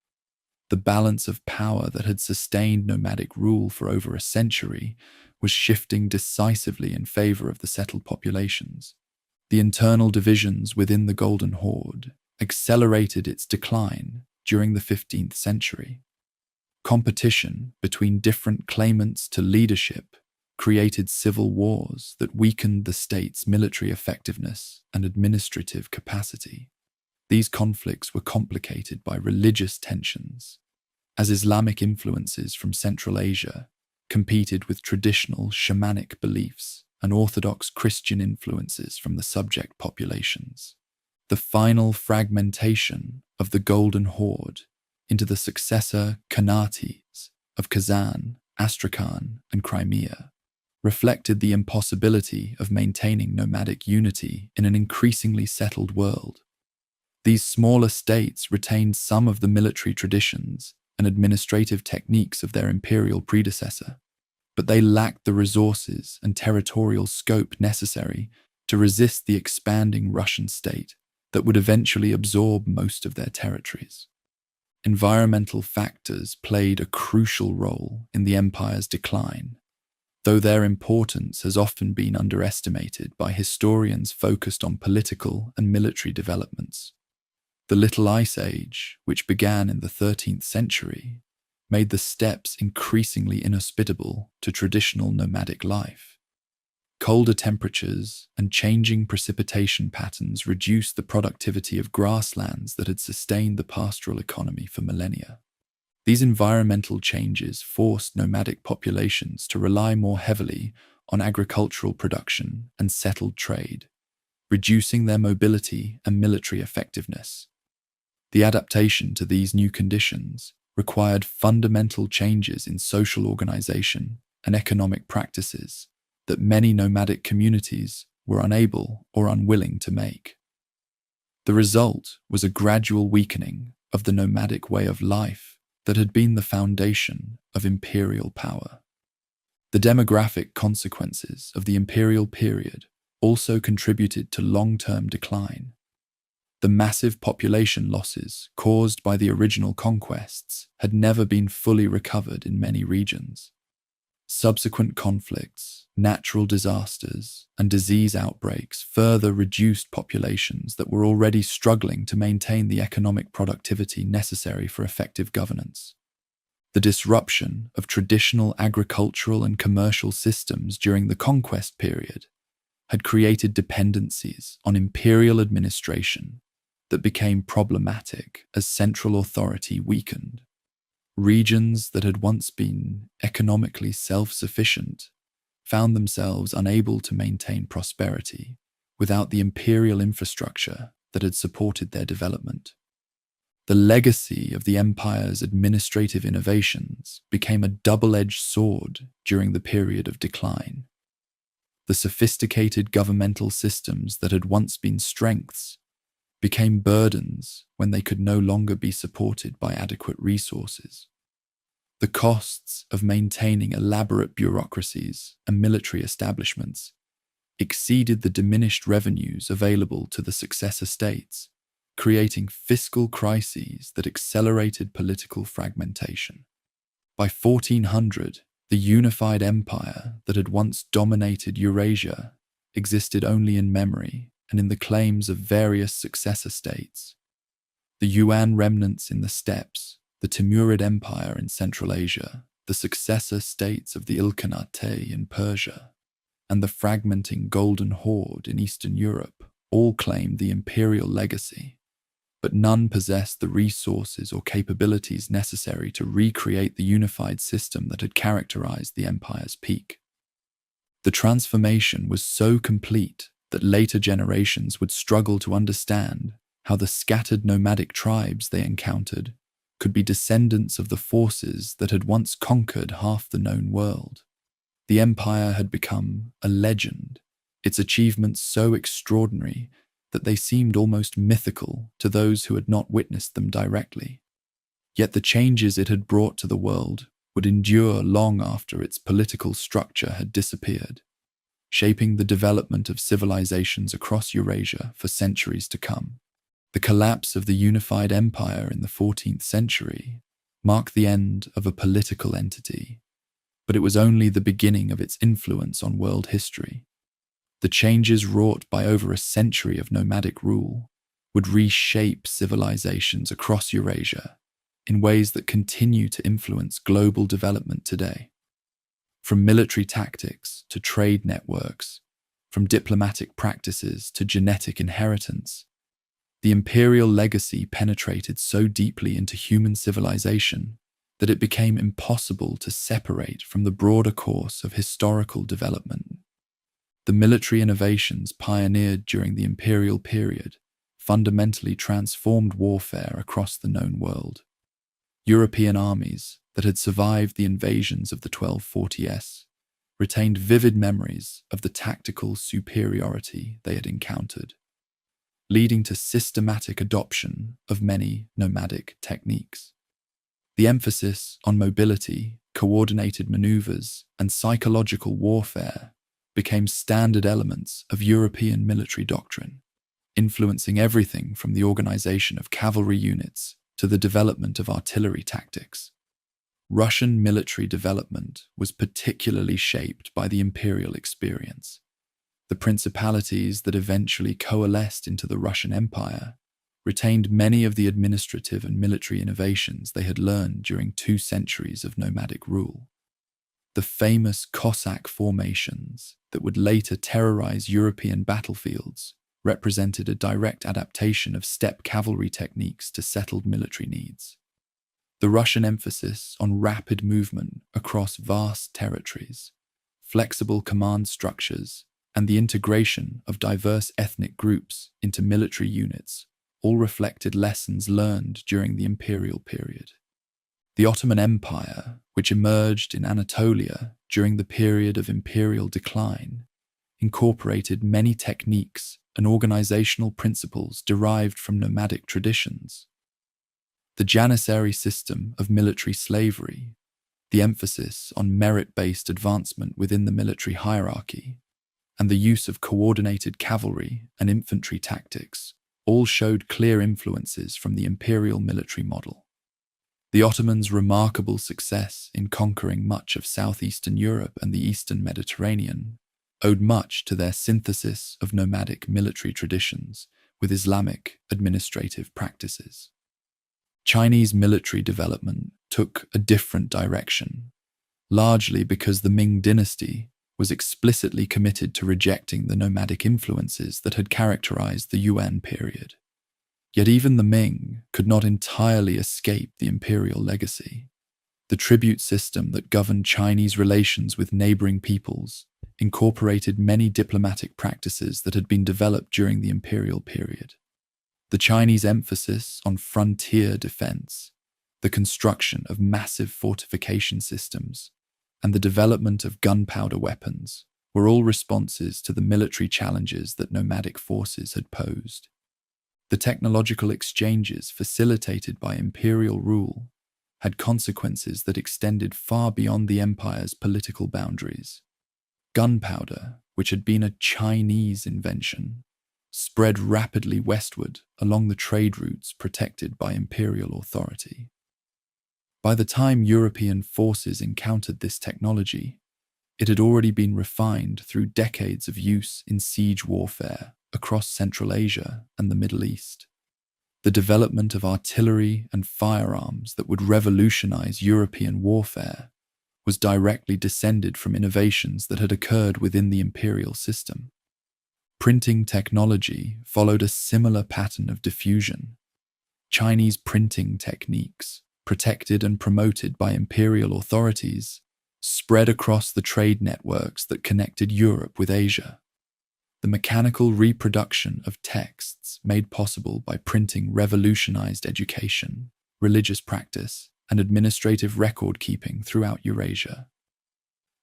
The balance of power that had sustained nomadic rule for over a century was shifting decisively in favor of the settled populations. The internal divisions within the Golden Horde accelerated its decline during the 15th century. Competition between different claimants to leadership created civil wars that weakened the state's military effectiveness and administrative capacity. These conflicts were complicated by religious tensions, as Islamic influences from Central Asia competed with traditional shamanic beliefs and Orthodox Christian influences from the subject populations. The final fragmentation of the Golden Horde into the successor Khanates of Kazan, Astrakhan, and Crimea reflected the impossibility of maintaining nomadic unity in an increasingly settled world. These smaller states retained some of the military traditions and administrative techniques of their imperial predecessor, but they lacked the resources and territorial scope necessary to resist the expanding Russian state that would eventually absorb most of their territories. Environmental factors played a crucial role in the empire's decline, though their importance has often been underestimated by historians focused on political and military developments. The Little Ice Age, which began in the 13th century, made the steppes increasingly inhospitable to traditional nomadic life. Colder temperatures and changing precipitation patterns reduced the productivity of grasslands that had sustained the pastoral economy for millennia. These environmental changes forced nomadic populations to rely more heavily on agricultural production and settled trade, reducing their mobility and military effectiveness. The adaptation to these new conditions required fundamental changes in social organization and economic practices that many nomadic communities were unable or unwilling to make. The result was a gradual weakening of the nomadic way of life that had been the foundation of imperial power. The demographic consequences of the imperial period also contributed to long-term decline. The massive population losses caused by the original conquests had never been fully recovered in many regions. Subsequent conflicts, natural disasters, and disease outbreaks further reduced populations that were already struggling to maintain the economic productivity necessary for effective governance. The disruption of traditional agricultural and commercial systems during the conquest period had created dependencies on imperial administration that became problematic as central authority weakened. Regions that had once been economically self-sufficient found themselves unable to maintain prosperity without the imperial infrastructure that had supported their development. The legacy of the empire's administrative innovations became a double-edged sword during the period of decline. The sophisticated governmental systems that had once been strengths became burdens when they could no longer be supported by adequate resources. The costs of maintaining elaborate bureaucracies and military establishments exceeded the diminished revenues available to the successor states, creating fiscal crises that accelerated political fragmentation. By 1400, the unified empire that had once dominated Eurasia existed only in memory and in the claims of various successor states. The Yuan remnants in the steppes, the Timurid Empire in Central Asia, the successor states of the Ilkhanate in Persia, and the fragmenting Golden Horde in Eastern Europe all claimed the imperial legacy, but none possessed the resources or capabilities necessary to recreate the unified system that had characterized the empire's peak. The transformation was so complete that later generations would struggle to understand how the scattered nomadic tribes they encountered could be descendants of the forces that had once conquered half the known world. The empire had become a legend, its achievements so extraordinary that they seemed almost mythical to those who had not witnessed them directly. Yet the changes it had brought to the world would endure long after its political structure had disappeared, shaping the development of civilizations across Eurasia for centuries to come. The collapse of the unified empire in the 14th century marked the end of a political entity, but it was only the beginning of its influence on world history. The changes wrought by over a century of nomadic rule would reshape civilizations across Eurasia in ways that continue to influence global development today. From military tactics to trade networks, from diplomatic practices to genetic inheritance, the imperial legacy penetrated so deeply into human civilization that it became impossible to separate from the broader course of historical development. The military innovations pioneered during the imperial period fundamentally transformed warfare across the known world. European armies that had survived the invasions of the 1240s retained vivid memories of the tactical superiority they had encountered, leading to systematic adoption of many nomadic techniques. The emphasis on mobility, coordinated maneuvers, and psychological warfare became standard elements of European military doctrine, influencing everything from the organization of cavalry units to the development of artillery tactics. Russian military development was particularly shaped by the imperial experience. The principalities that eventually coalesced into the Russian Empire retained many of the administrative and military innovations they had learned during 2 centuries of nomadic rule. The famous Cossack formations that would later terrorize European battlefields represented a direct adaptation of steppe cavalry techniques to settled military needs. The Russian emphasis on rapid movement across vast territories, flexible command structures, and the integration of diverse ethnic groups into military units all reflected lessons learned during the imperial period. The Ottoman Empire, which emerged in Anatolia during the period of imperial decline, incorporated many techniques and organizational principles derived from nomadic traditions. The Janissary system of military slavery, the emphasis on merit-based advancement within the military hierarchy, and the use of coordinated cavalry and infantry tactics all showed clear influences from the imperial military model. The Ottomans' remarkable success in conquering much of southeastern Europe and the eastern Mediterranean owed much to their synthesis of nomadic military traditions with Islamic administrative practices. Chinese military development took a different direction, largely because the Ming dynasty was explicitly committed to rejecting the nomadic influences that had characterized the Yuan period. Yet even the Ming could not entirely escape the imperial legacy. The tribute system that governed Chinese relations with neighboring peoples incorporated many diplomatic practices that had been developed during the imperial period. The Chinese emphasis on frontier defense, the construction of massive fortification systems, and the development of gunpowder weapons were all responses to the military challenges that nomadic forces had posed. The technological exchanges facilitated by imperial rule had consequences that extended far beyond the empire's political boundaries. Gunpowder, which had been a Chinese invention, spread rapidly westward along the trade routes protected by imperial authority. By the time European forces encountered this technology, it had already been refined through decades of use in siege warfare across Central Asia and the Middle East. The development of artillery and firearms that would revolutionize European warfare was directly descended from innovations that had occurred within the imperial system. Printing technology followed a similar pattern of diffusion. Chinese printing techniques, protected and promoted by imperial authorities, spread across the trade networks that connected Europe with Asia. The mechanical reproduction of texts made possible by printing revolutionized education, religious practice, and administrative record-keeping throughout Eurasia.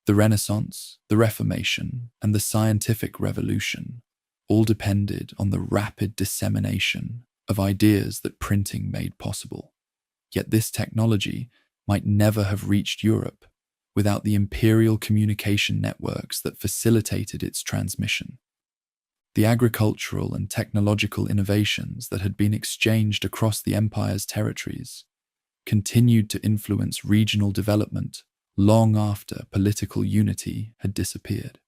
The Renaissance, the Reformation, and the scientific revolution all depended on the rapid dissemination of ideas that printing made possible. Yet this technology might never have reached Europe without the imperial communication networks that facilitated its transmission. The agricultural and technological innovations that had been exchanged across the empire's territories continued to influence regional development long after political unity had disappeared.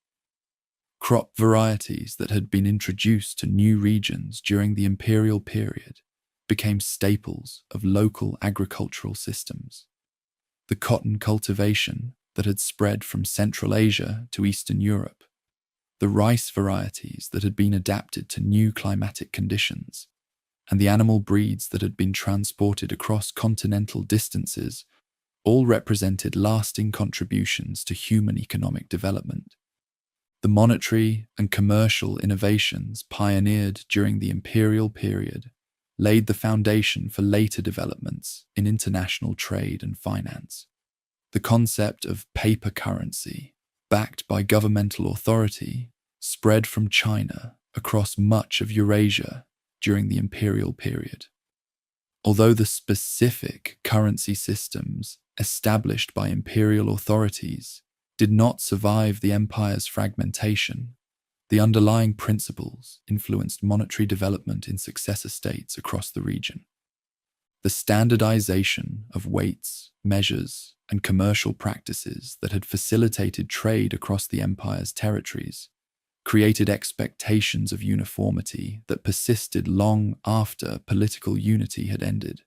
Crop varieties that had been introduced to new regions during the imperial period became staples of local agricultural systems. The cotton cultivation that had spread from Central Asia to Eastern Europe, the rice varieties that had been adapted to new climatic conditions, and the animal breeds that had been transported across continental distances all represented lasting contributions to human economic development. The monetary and commercial innovations pioneered during the imperial period laid the foundation for later developments in international trade and finance. The concept of paper currency, backed by governmental authority, spread from China across much of Eurasia during the imperial period. Although the specific currency systems established by imperial authorities did not survive the empire's fragmentation, the underlying principles influenced monetary development in successor states across the region. The standardization of weights, measures, and commercial practices that had facilitated trade across the empire's territories created expectations of uniformity that persisted long after political unity had ended.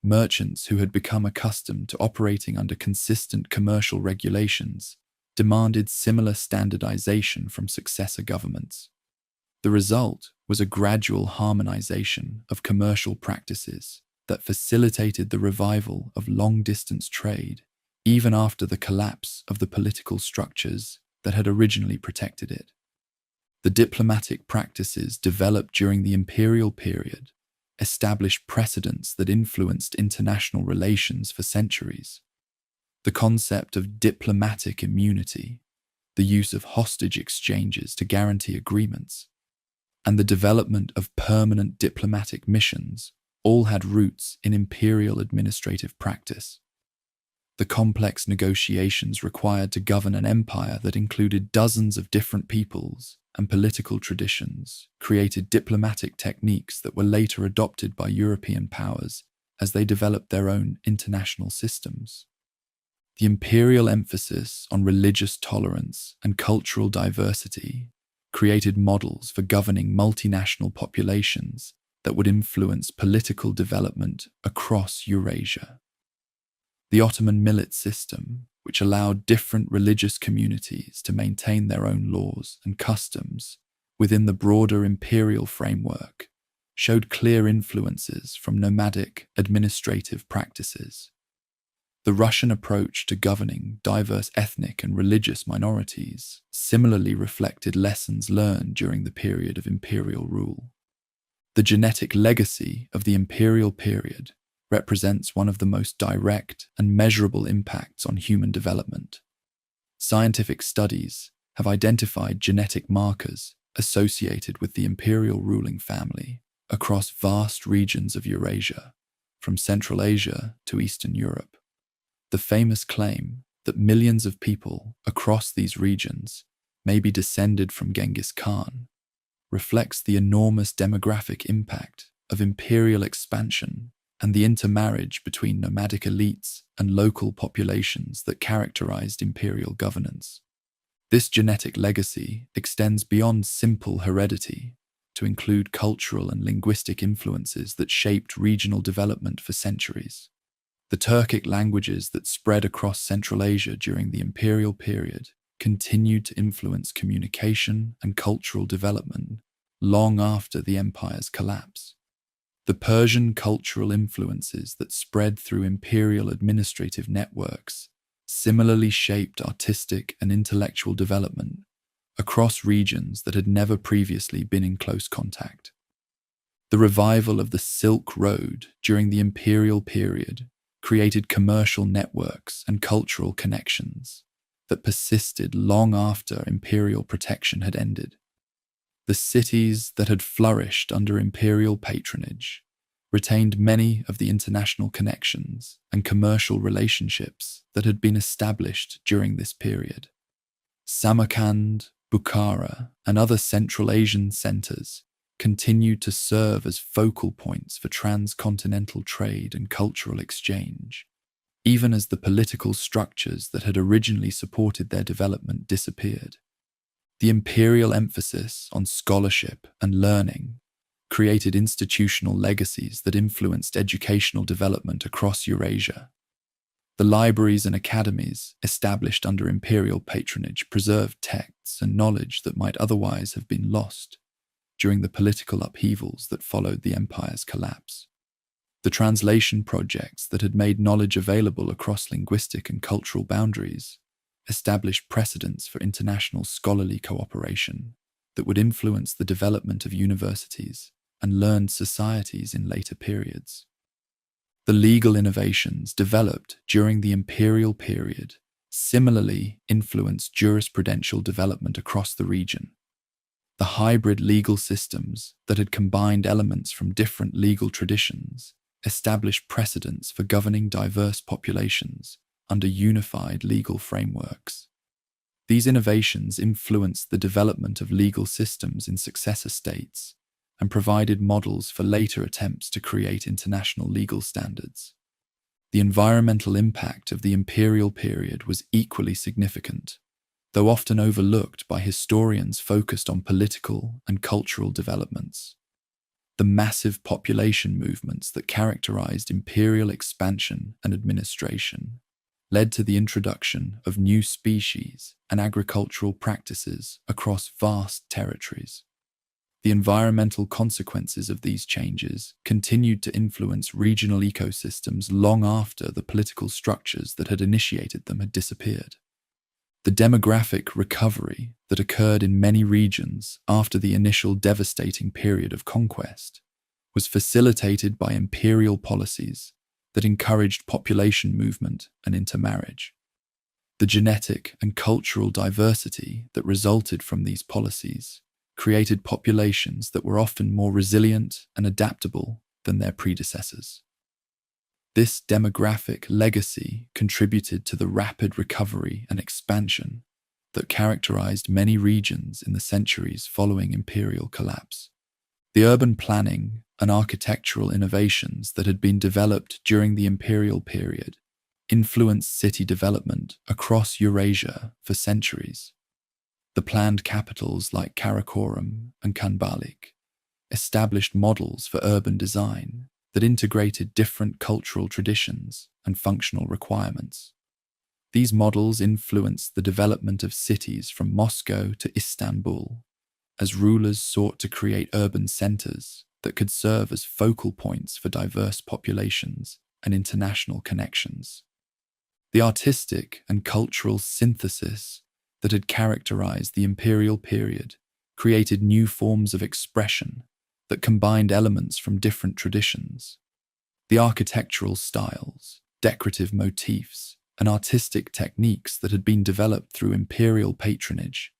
Merchants who had become accustomed to operating under consistent commercial regulations demanded similar standardization from successor governments. The result was a gradual harmonization of commercial practices that facilitated the revival of long-distance trade, even after the collapse of the political structures that had originally protected it. The diplomatic practices developed during the imperial period established precedents that influenced international relations for centuries. The concept of diplomatic immunity, the use of hostage exchanges to guarantee agreements, and the development of permanent diplomatic missions all had roots in imperial administrative practice. The complex negotiations required to govern an empire that included dozens of different peoples and political traditions created diplomatic techniques that were later adopted by European powers as they developed their own international systems. The imperial emphasis on religious tolerance and cultural diversity created models for governing multinational populations that would influence political development across Eurasia. The Ottoman millet system, which allowed different religious communities to maintain their own laws and customs within the broader imperial framework, showed clear influences from nomadic administrative practices. The Russian approach to governing diverse ethnic and religious minorities similarly reflected lessons learned during the period of imperial rule. The genetic legacy of the imperial period represents one of the most direct and measurable impacts on human development. Scientific studies have identified genetic markers associated with the imperial ruling family across vast regions of Eurasia, from Central Asia to Eastern Europe. The famous claim that millions of people across these regions may be descended from Genghis Khan reflects the enormous demographic impact of imperial expansion and the intermarriage between nomadic elites and local populations that characterized imperial governance. This genetic legacy extends beyond simple heredity to include cultural and linguistic influences that shaped regional development for centuries. The Turkic languages that spread across Central Asia during the imperial period continued to influence communication and cultural development long after the empire's collapse. The Persian cultural influences that spread through imperial administrative networks similarly shaped artistic and intellectual development across regions that had never previously been in close contact. The revival of the Silk Road during the imperial period created commercial networks and cultural connections that persisted long after imperial protection had ended. The cities that had flourished under imperial patronage retained many of the international connections and commercial relationships that had been established during this period. Samarkand, Bukhara, and other Central Asian centers continued to serve as focal points for transcontinental trade and cultural exchange, even as the political structures that had originally supported their development disappeared. The imperial emphasis on scholarship and learning created institutional legacies that influenced educational development across Eurasia. The libraries and academies established under imperial patronage preserved texts and knowledge that might otherwise have been lost during the political upheavals that followed the empire's collapse. The translation projects that had made knowledge available across linguistic and cultural boundaries established precedents for international scholarly cooperation that would influence the development of universities and learned societies in later periods. The legal innovations developed during the imperial period similarly influenced jurisprudential development across the region. The hybrid legal systems that had combined elements from different legal traditions established precedents for governing diverse populations under unified legal frameworks. These innovations influenced the development of legal systems in successor states and provided models for later attempts to create international legal standards. The environmental impact of the imperial period was equally significant, though often overlooked by historians focused on political and cultural developments. The massive population movements that characterized imperial expansion and administration led to the introduction of new species and agricultural practices across vast territories. The environmental consequences of these changes continued to influence regional ecosystems long after the political structures that had initiated them had disappeared. The demographic recovery that occurred in many regions after the initial devastating period of conquest was facilitated by imperial policies that encouraged population movement and intermarriage. The genetic and cultural diversity that resulted from these policies created populations that were often more resilient and adaptable than their predecessors. This demographic legacy contributed to the rapid recovery and expansion that characterized many regions in the centuries following imperial collapse. The urban planning and architectural innovations that had been developed during the imperial period influenced city development across Eurasia for centuries. The planned capitals like Karakorum and Khanbalik established models for urban design that integrated different cultural traditions and functional requirements. These models influenced the development of cities from Moscow to Istanbul, as rulers sought to create urban centers that could serve as focal points for diverse populations and international connections. The artistic and cultural synthesis that had characterized the imperial period created new forms of expression that combined elements from different traditions. The architectural styles, decorative motifs, and artistic techniques that had been developed through imperial patronage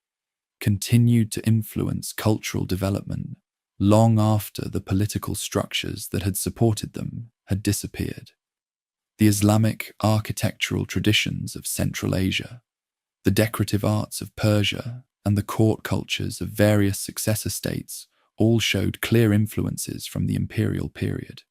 continued to influence cultural development long after the political structures that had supported them had disappeared. The Islamic architectural traditions of Central Asia, the decorative arts of Persia, and the court cultures of various successor states all showed clear influences from the imperial period.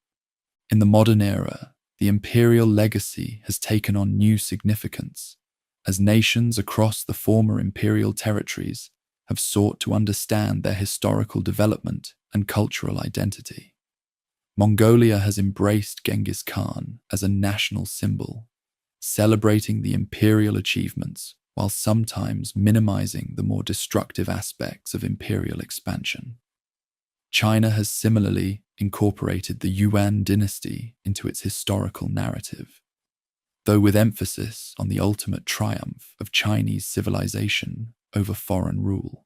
In the modern era, the imperial legacy has taken on new significance as nations across the former imperial territories have sought to understand their historical development and cultural identity. Mongolia has embraced Genghis Khan as a national symbol, celebrating the imperial achievements while sometimes minimizing the more destructive aspects of imperial expansion. China has similarly incorporated the Yuan dynasty into its historical narrative, though with emphasis on the ultimate triumph of Chinese civilization over foreign rule.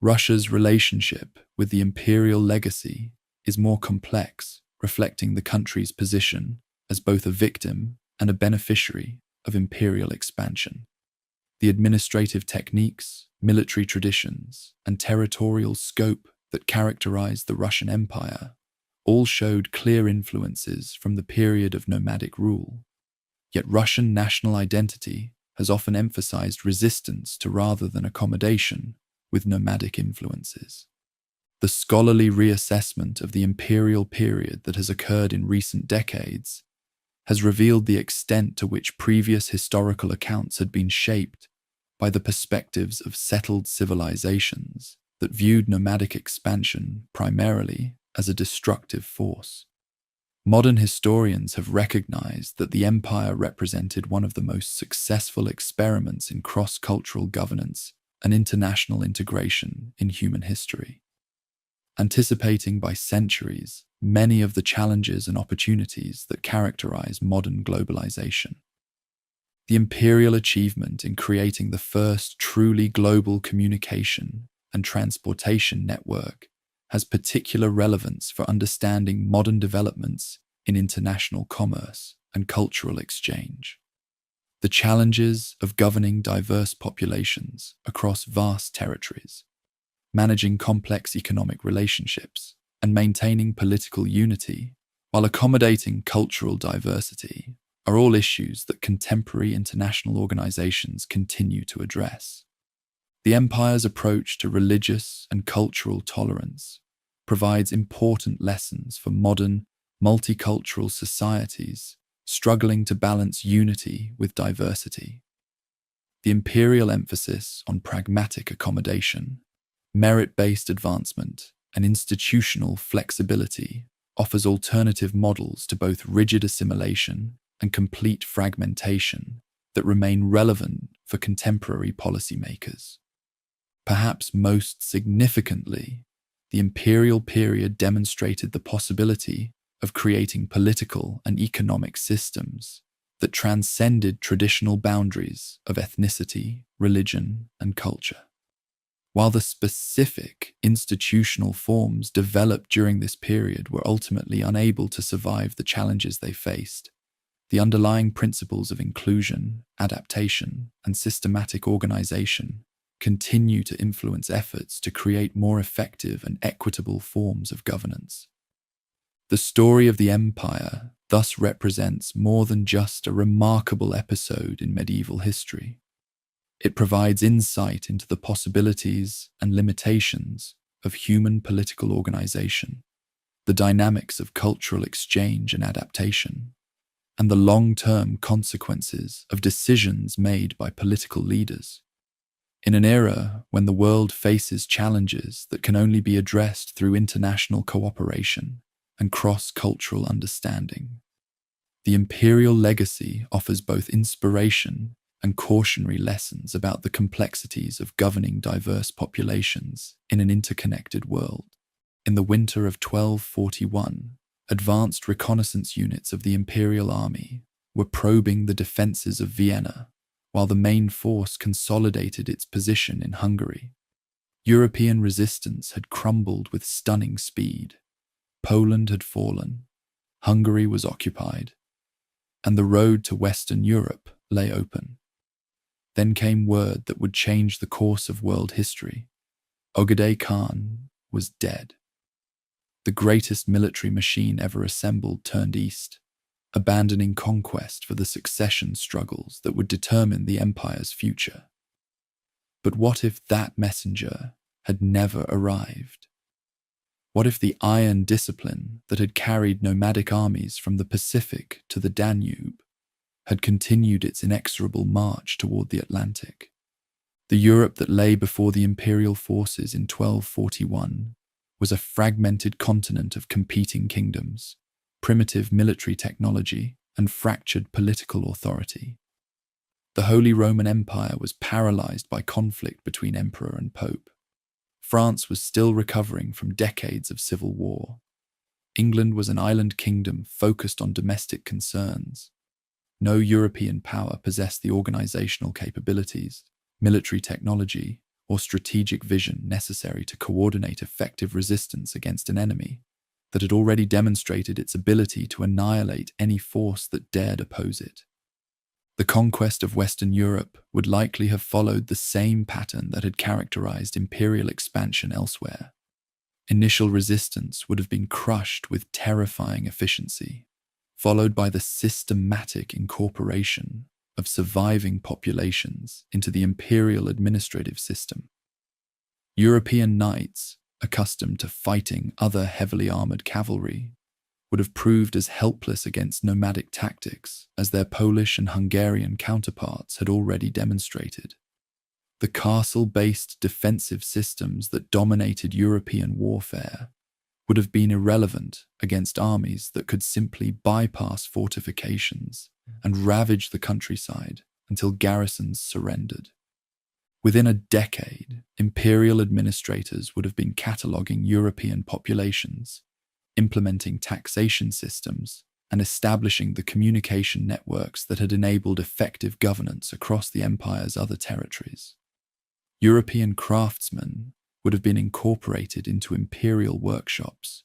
Russia's relationship with the imperial legacy is more complex, reflecting the country's position as both a victim and a beneficiary of imperial expansion. The administrative techniques, military traditions, and territorial scope that characterized the Russian Empire all showed clear influences from the period of nomadic rule. Yet Russian national identity has often emphasized resistance to rather than accommodation with nomadic influences. The scholarly reassessment of the imperial period that has occurred in recent decades has revealed the extent to which previous historical accounts had been shaped by the perspectives of settled civilizations that viewed nomadic expansion primarily as a destructive force. Modern historians have recognized that the empire represented one of the most successful experiments in cross-cultural governance and international integration in human history, anticipating by centuries many of the challenges and opportunities that characterize modern globalization. The imperial achievement in creating the first truly global communication and transportation network has particular relevance for understanding modern developments in international commerce and cultural exchange. The challenges of governing diverse populations across vast territories, managing complex economic relationships, and maintaining political unity while accommodating cultural diversity are all issues that contemporary international organizations continue to address. The empire's approach to religious and cultural tolerance provides important lessons for modern, multicultural societies struggling to balance unity with diversity. The imperial emphasis on pragmatic accommodation, merit-based advancement, and institutional flexibility offers alternative models to both rigid assimilation and complete fragmentation that remain relevant for contemporary policymakers. Perhaps most significantly, the imperial period demonstrated the possibility of creating political and economic systems that transcended traditional boundaries of ethnicity, religion, and culture. While the specific institutional forms developed during this period were ultimately unable to survive the challenges they faced, the underlying principles of inclusion, adaptation, and systematic organization continue to influence efforts to create more effective and equitable forms of governance. The story of the empire thus represents more than just a remarkable episode in medieval history. It provides insight into the possibilities and limitations of human political organization, the dynamics of cultural exchange and adaptation, and the long-term consequences of decisions made by political leaders. In an era when the world faces challenges that can only be addressed through international cooperation and cross-cultural understanding, the imperial legacy offers both inspiration and cautionary lessons about the complexities of governing diverse populations in an interconnected world. In the winter of 1241, advanced reconnaissance units of the imperial army were probing the defences of Vienna, while the main force consolidated its position in Hungary. European resistance had crumbled with stunning speed. Poland had fallen, Hungary was occupied, and the road to Western Europe lay open. Then came word that would change the course of world history. Genghis Khan was dead. The greatest military machine ever assembled turned east, abandoning conquest for the succession struggles that would determine the empire's future. But what if that messenger had never arrived? What if the iron discipline that had carried nomadic armies from the Pacific to the Danube had continued its inexorable march toward the Atlantic? The Europe that lay before the imperial forces in 1241 was a fragmented continent of competing kingdoms, primitive military technology, and fractured political authority. The Holy Roman Empire was paralyzed by conflict between emperor and pope. France was still recovering from decades of civil war. England was an island kingdom focused on domestic concerns. No European power possessed the organizational capabilities, military technology, or strategic vision necessary to coordinate effective resistance against an enemy that had already demonstrated its ability to annihilate any force that dared oppose it. The conquest of Western Europe would likely have followed the same pattern that had characterized imperial expansion elsewhere. Initial resistance would have been crushed with terrifying efficiency, followed by the systematic incorporation of surviving populations into the imperial administrative system. European knights, accustomed to fighting other heavily armored cavalry, would have proved as helpless against nomadic tactics as their Polish and Hungarian counterparts had already demonstrated. The castle-based defensive systems that dominated European warfare would have been irrelevant against armies that could simply bypass fortifications and ravage the countryside until garrisons surrendered. Within a decade, imperial administrators would have been cataloguing European populations, implementing taxation systems, and establishing the communication networks that had enabled effective governance across the empire's other territories. European craftsmen would have been incorporated into imperial workshops,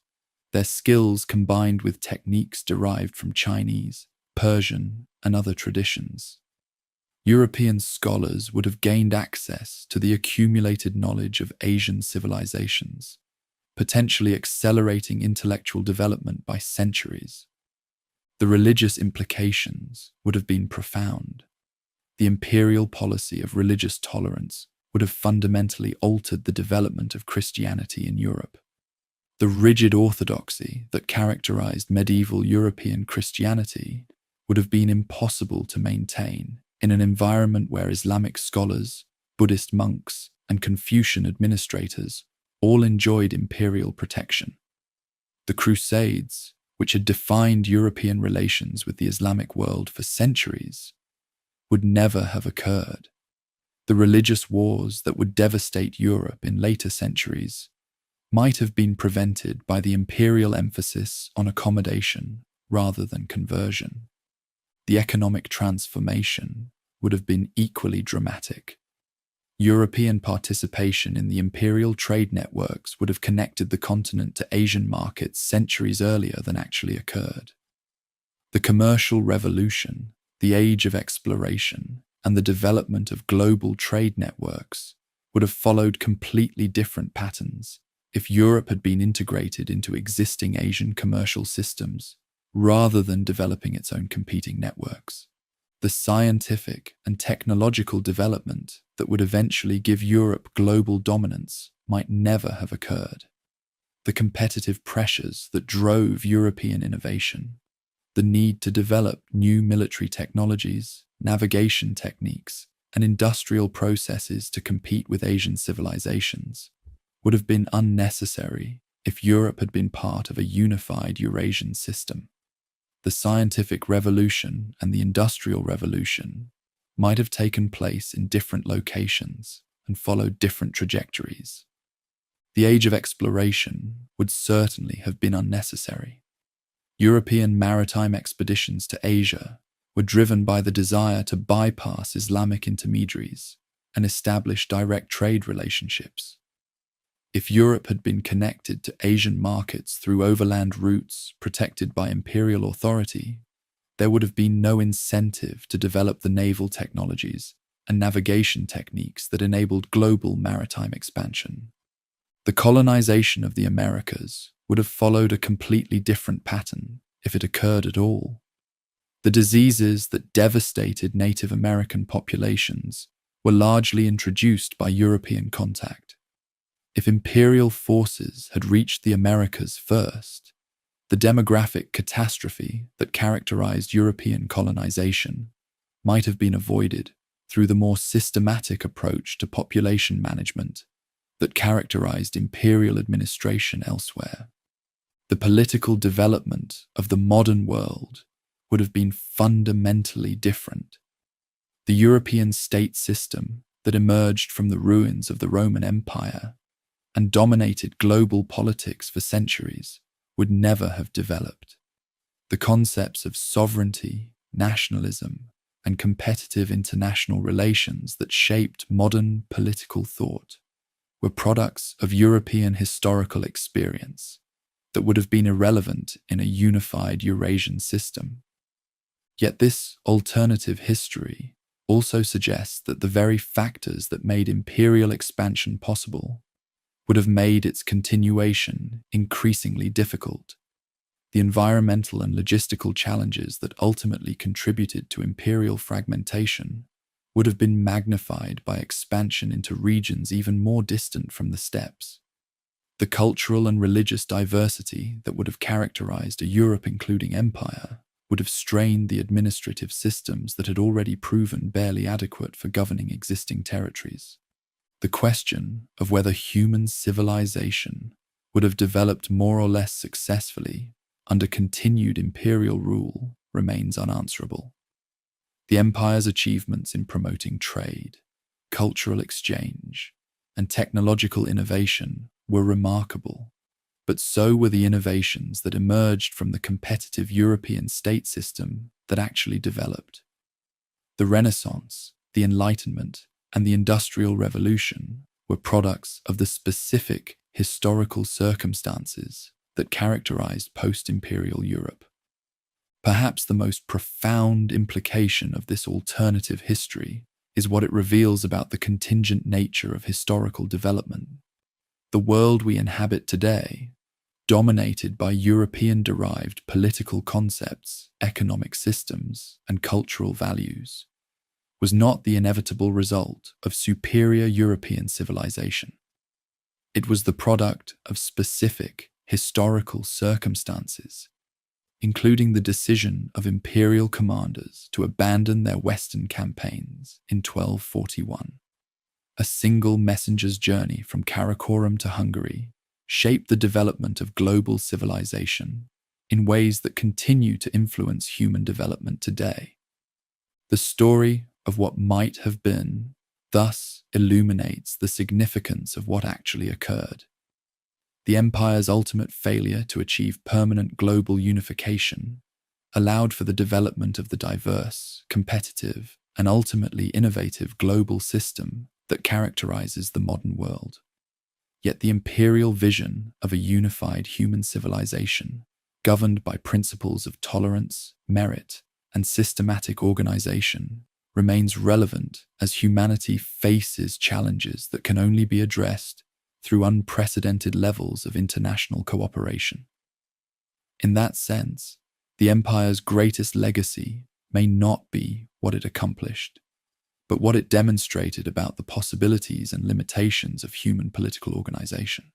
their skills combined with techniques derived from Chinese, Persian, and other traditions. European scholars would have gained access to the accumulated knowledge of Asian civilizations, potentially accelerating intellectual development by centuries. The religious implications would have been profound. The imperial policy of religious tolerance would have fundamentally altered the development of Christianity in Europe. The rigid orthodoxy that characterized medieval European Christianity would have been impossible to maintain in an environment where Islamic scholars, Buddhist monks, and Confucian administrators all enjoyed imperial protection. The Crusades, which had defined European relations with the Islamic world for centuries, would never have occurred. The religious wars that would devastate Europe in later centuries might have been prevented by the imperial emphasis on accommodation rather than conversion. The economic transformation would have been equally dramatic. European participation in the imperial trade networks would have connected the continent to Asian markets centuries earlier than actually occurred. The commercial revolution, the age of exploration, and the development of global trade networks would have followed completely different patterns if Europe had been integrated into existing Asian commercial systems rather than developing its own competing networks. The scientific and technological development that would eventually give Europe global dominance might never have occurred. The competitive pressures that drove European innovation, the need to develop new military technologies, navigation techniques, and industrial processes to compete with Asian civilizations, would have been unnecessary if Europe had been part of a unified Eurasian system. The scientific revolution and the industrial revolution might have taken place in different locations and followed different trajectories. The age of exploration would certainly have been unnecessary. European maritime expeditions to Asia were driven by the desire to bypass Islamic intermediaries and establish direct trade relationships. If Europe had been connected to Asian markets through overland routes protected by imperial authority, there would have been no incentive to develop the naval technologies and navigation techniques that enabled global maritime expansion. The colonization of the Americas would have followed a completely different pattern if it occurred at all. The diseases that devastated Native American populations were largely introduced by European contact. If imperial forces had reached the Americas first, the demographic catastrophe that characterized European colonization might have been avoided through the more systematic approach to population management that characterized imperial administration elsewhere. The political development of the modern world would have been fundamentally different. The European state system that emerged from the ruins of the Roman Empire and dominated global politics for centuries would never have developed. The concepts of sovereignty, nationalism, and competitive international relations that shaped modern political thought were products of European historical experience that would have been irrelevant in a unified Eurasian system. Yet this alternative history also suggests that the very factors that made imperial expansion possible would have made its continuation increasingly difficult. The environmental and logistical challenges that ultimately contributed to imperial fragmentation would have been magnified by expansion into regions even more distant from the steppes. The cultural and religious diversity that would have characterized a Europe including empire would have strained the administrative systems that had already proven barely adequate for governing existing territories. The question of whether human civilization would have developed more or less successfully under continued imperial rule remains unanswerable. The empire's achievements in promoting trade, cultural exchange, and technological innovation were remarkable, but so were the innovations that emerged from the competitive European state system that actually developed. The Renaissance, the Enlightenment, and the Industrial Revolution were products of the specific historical circumstances that characterized post-imperial Europe. Perhaps the most profound implication of this alternative history is what it reveals about the contingent nature of historical development. The world we inhabit today, dominated by European-derived political concepts, economic systems, and cultural values, was not the inevitable result of superior European civilization. It was the product of specific historical circumstances, including the decision of imperial commanders to abandon their western campaigns in 1241. A single messenger's journey from Karakorum to Hungary shaped the development of global civilization in ways that continue to influence human development today. The story of what might have been thus illuminates the significance of what actually occurred. The empire's ultimate failure to achieve permanent global unification allowed for the development of the diverse, competitive, and ultimately innovative global system that characterizes the modern world. Yet the imperial vision of a unified human civilization, governed by principles of tolerance, merit, and systematic organization, remains relevant as humanity faces challenges that can only be addressed through unprecedented levels of international cooperation. In that sense, the empire's greatest legacy may not be what it accomplished, but what it demonstrated about the possibilities and limitations of human political organization.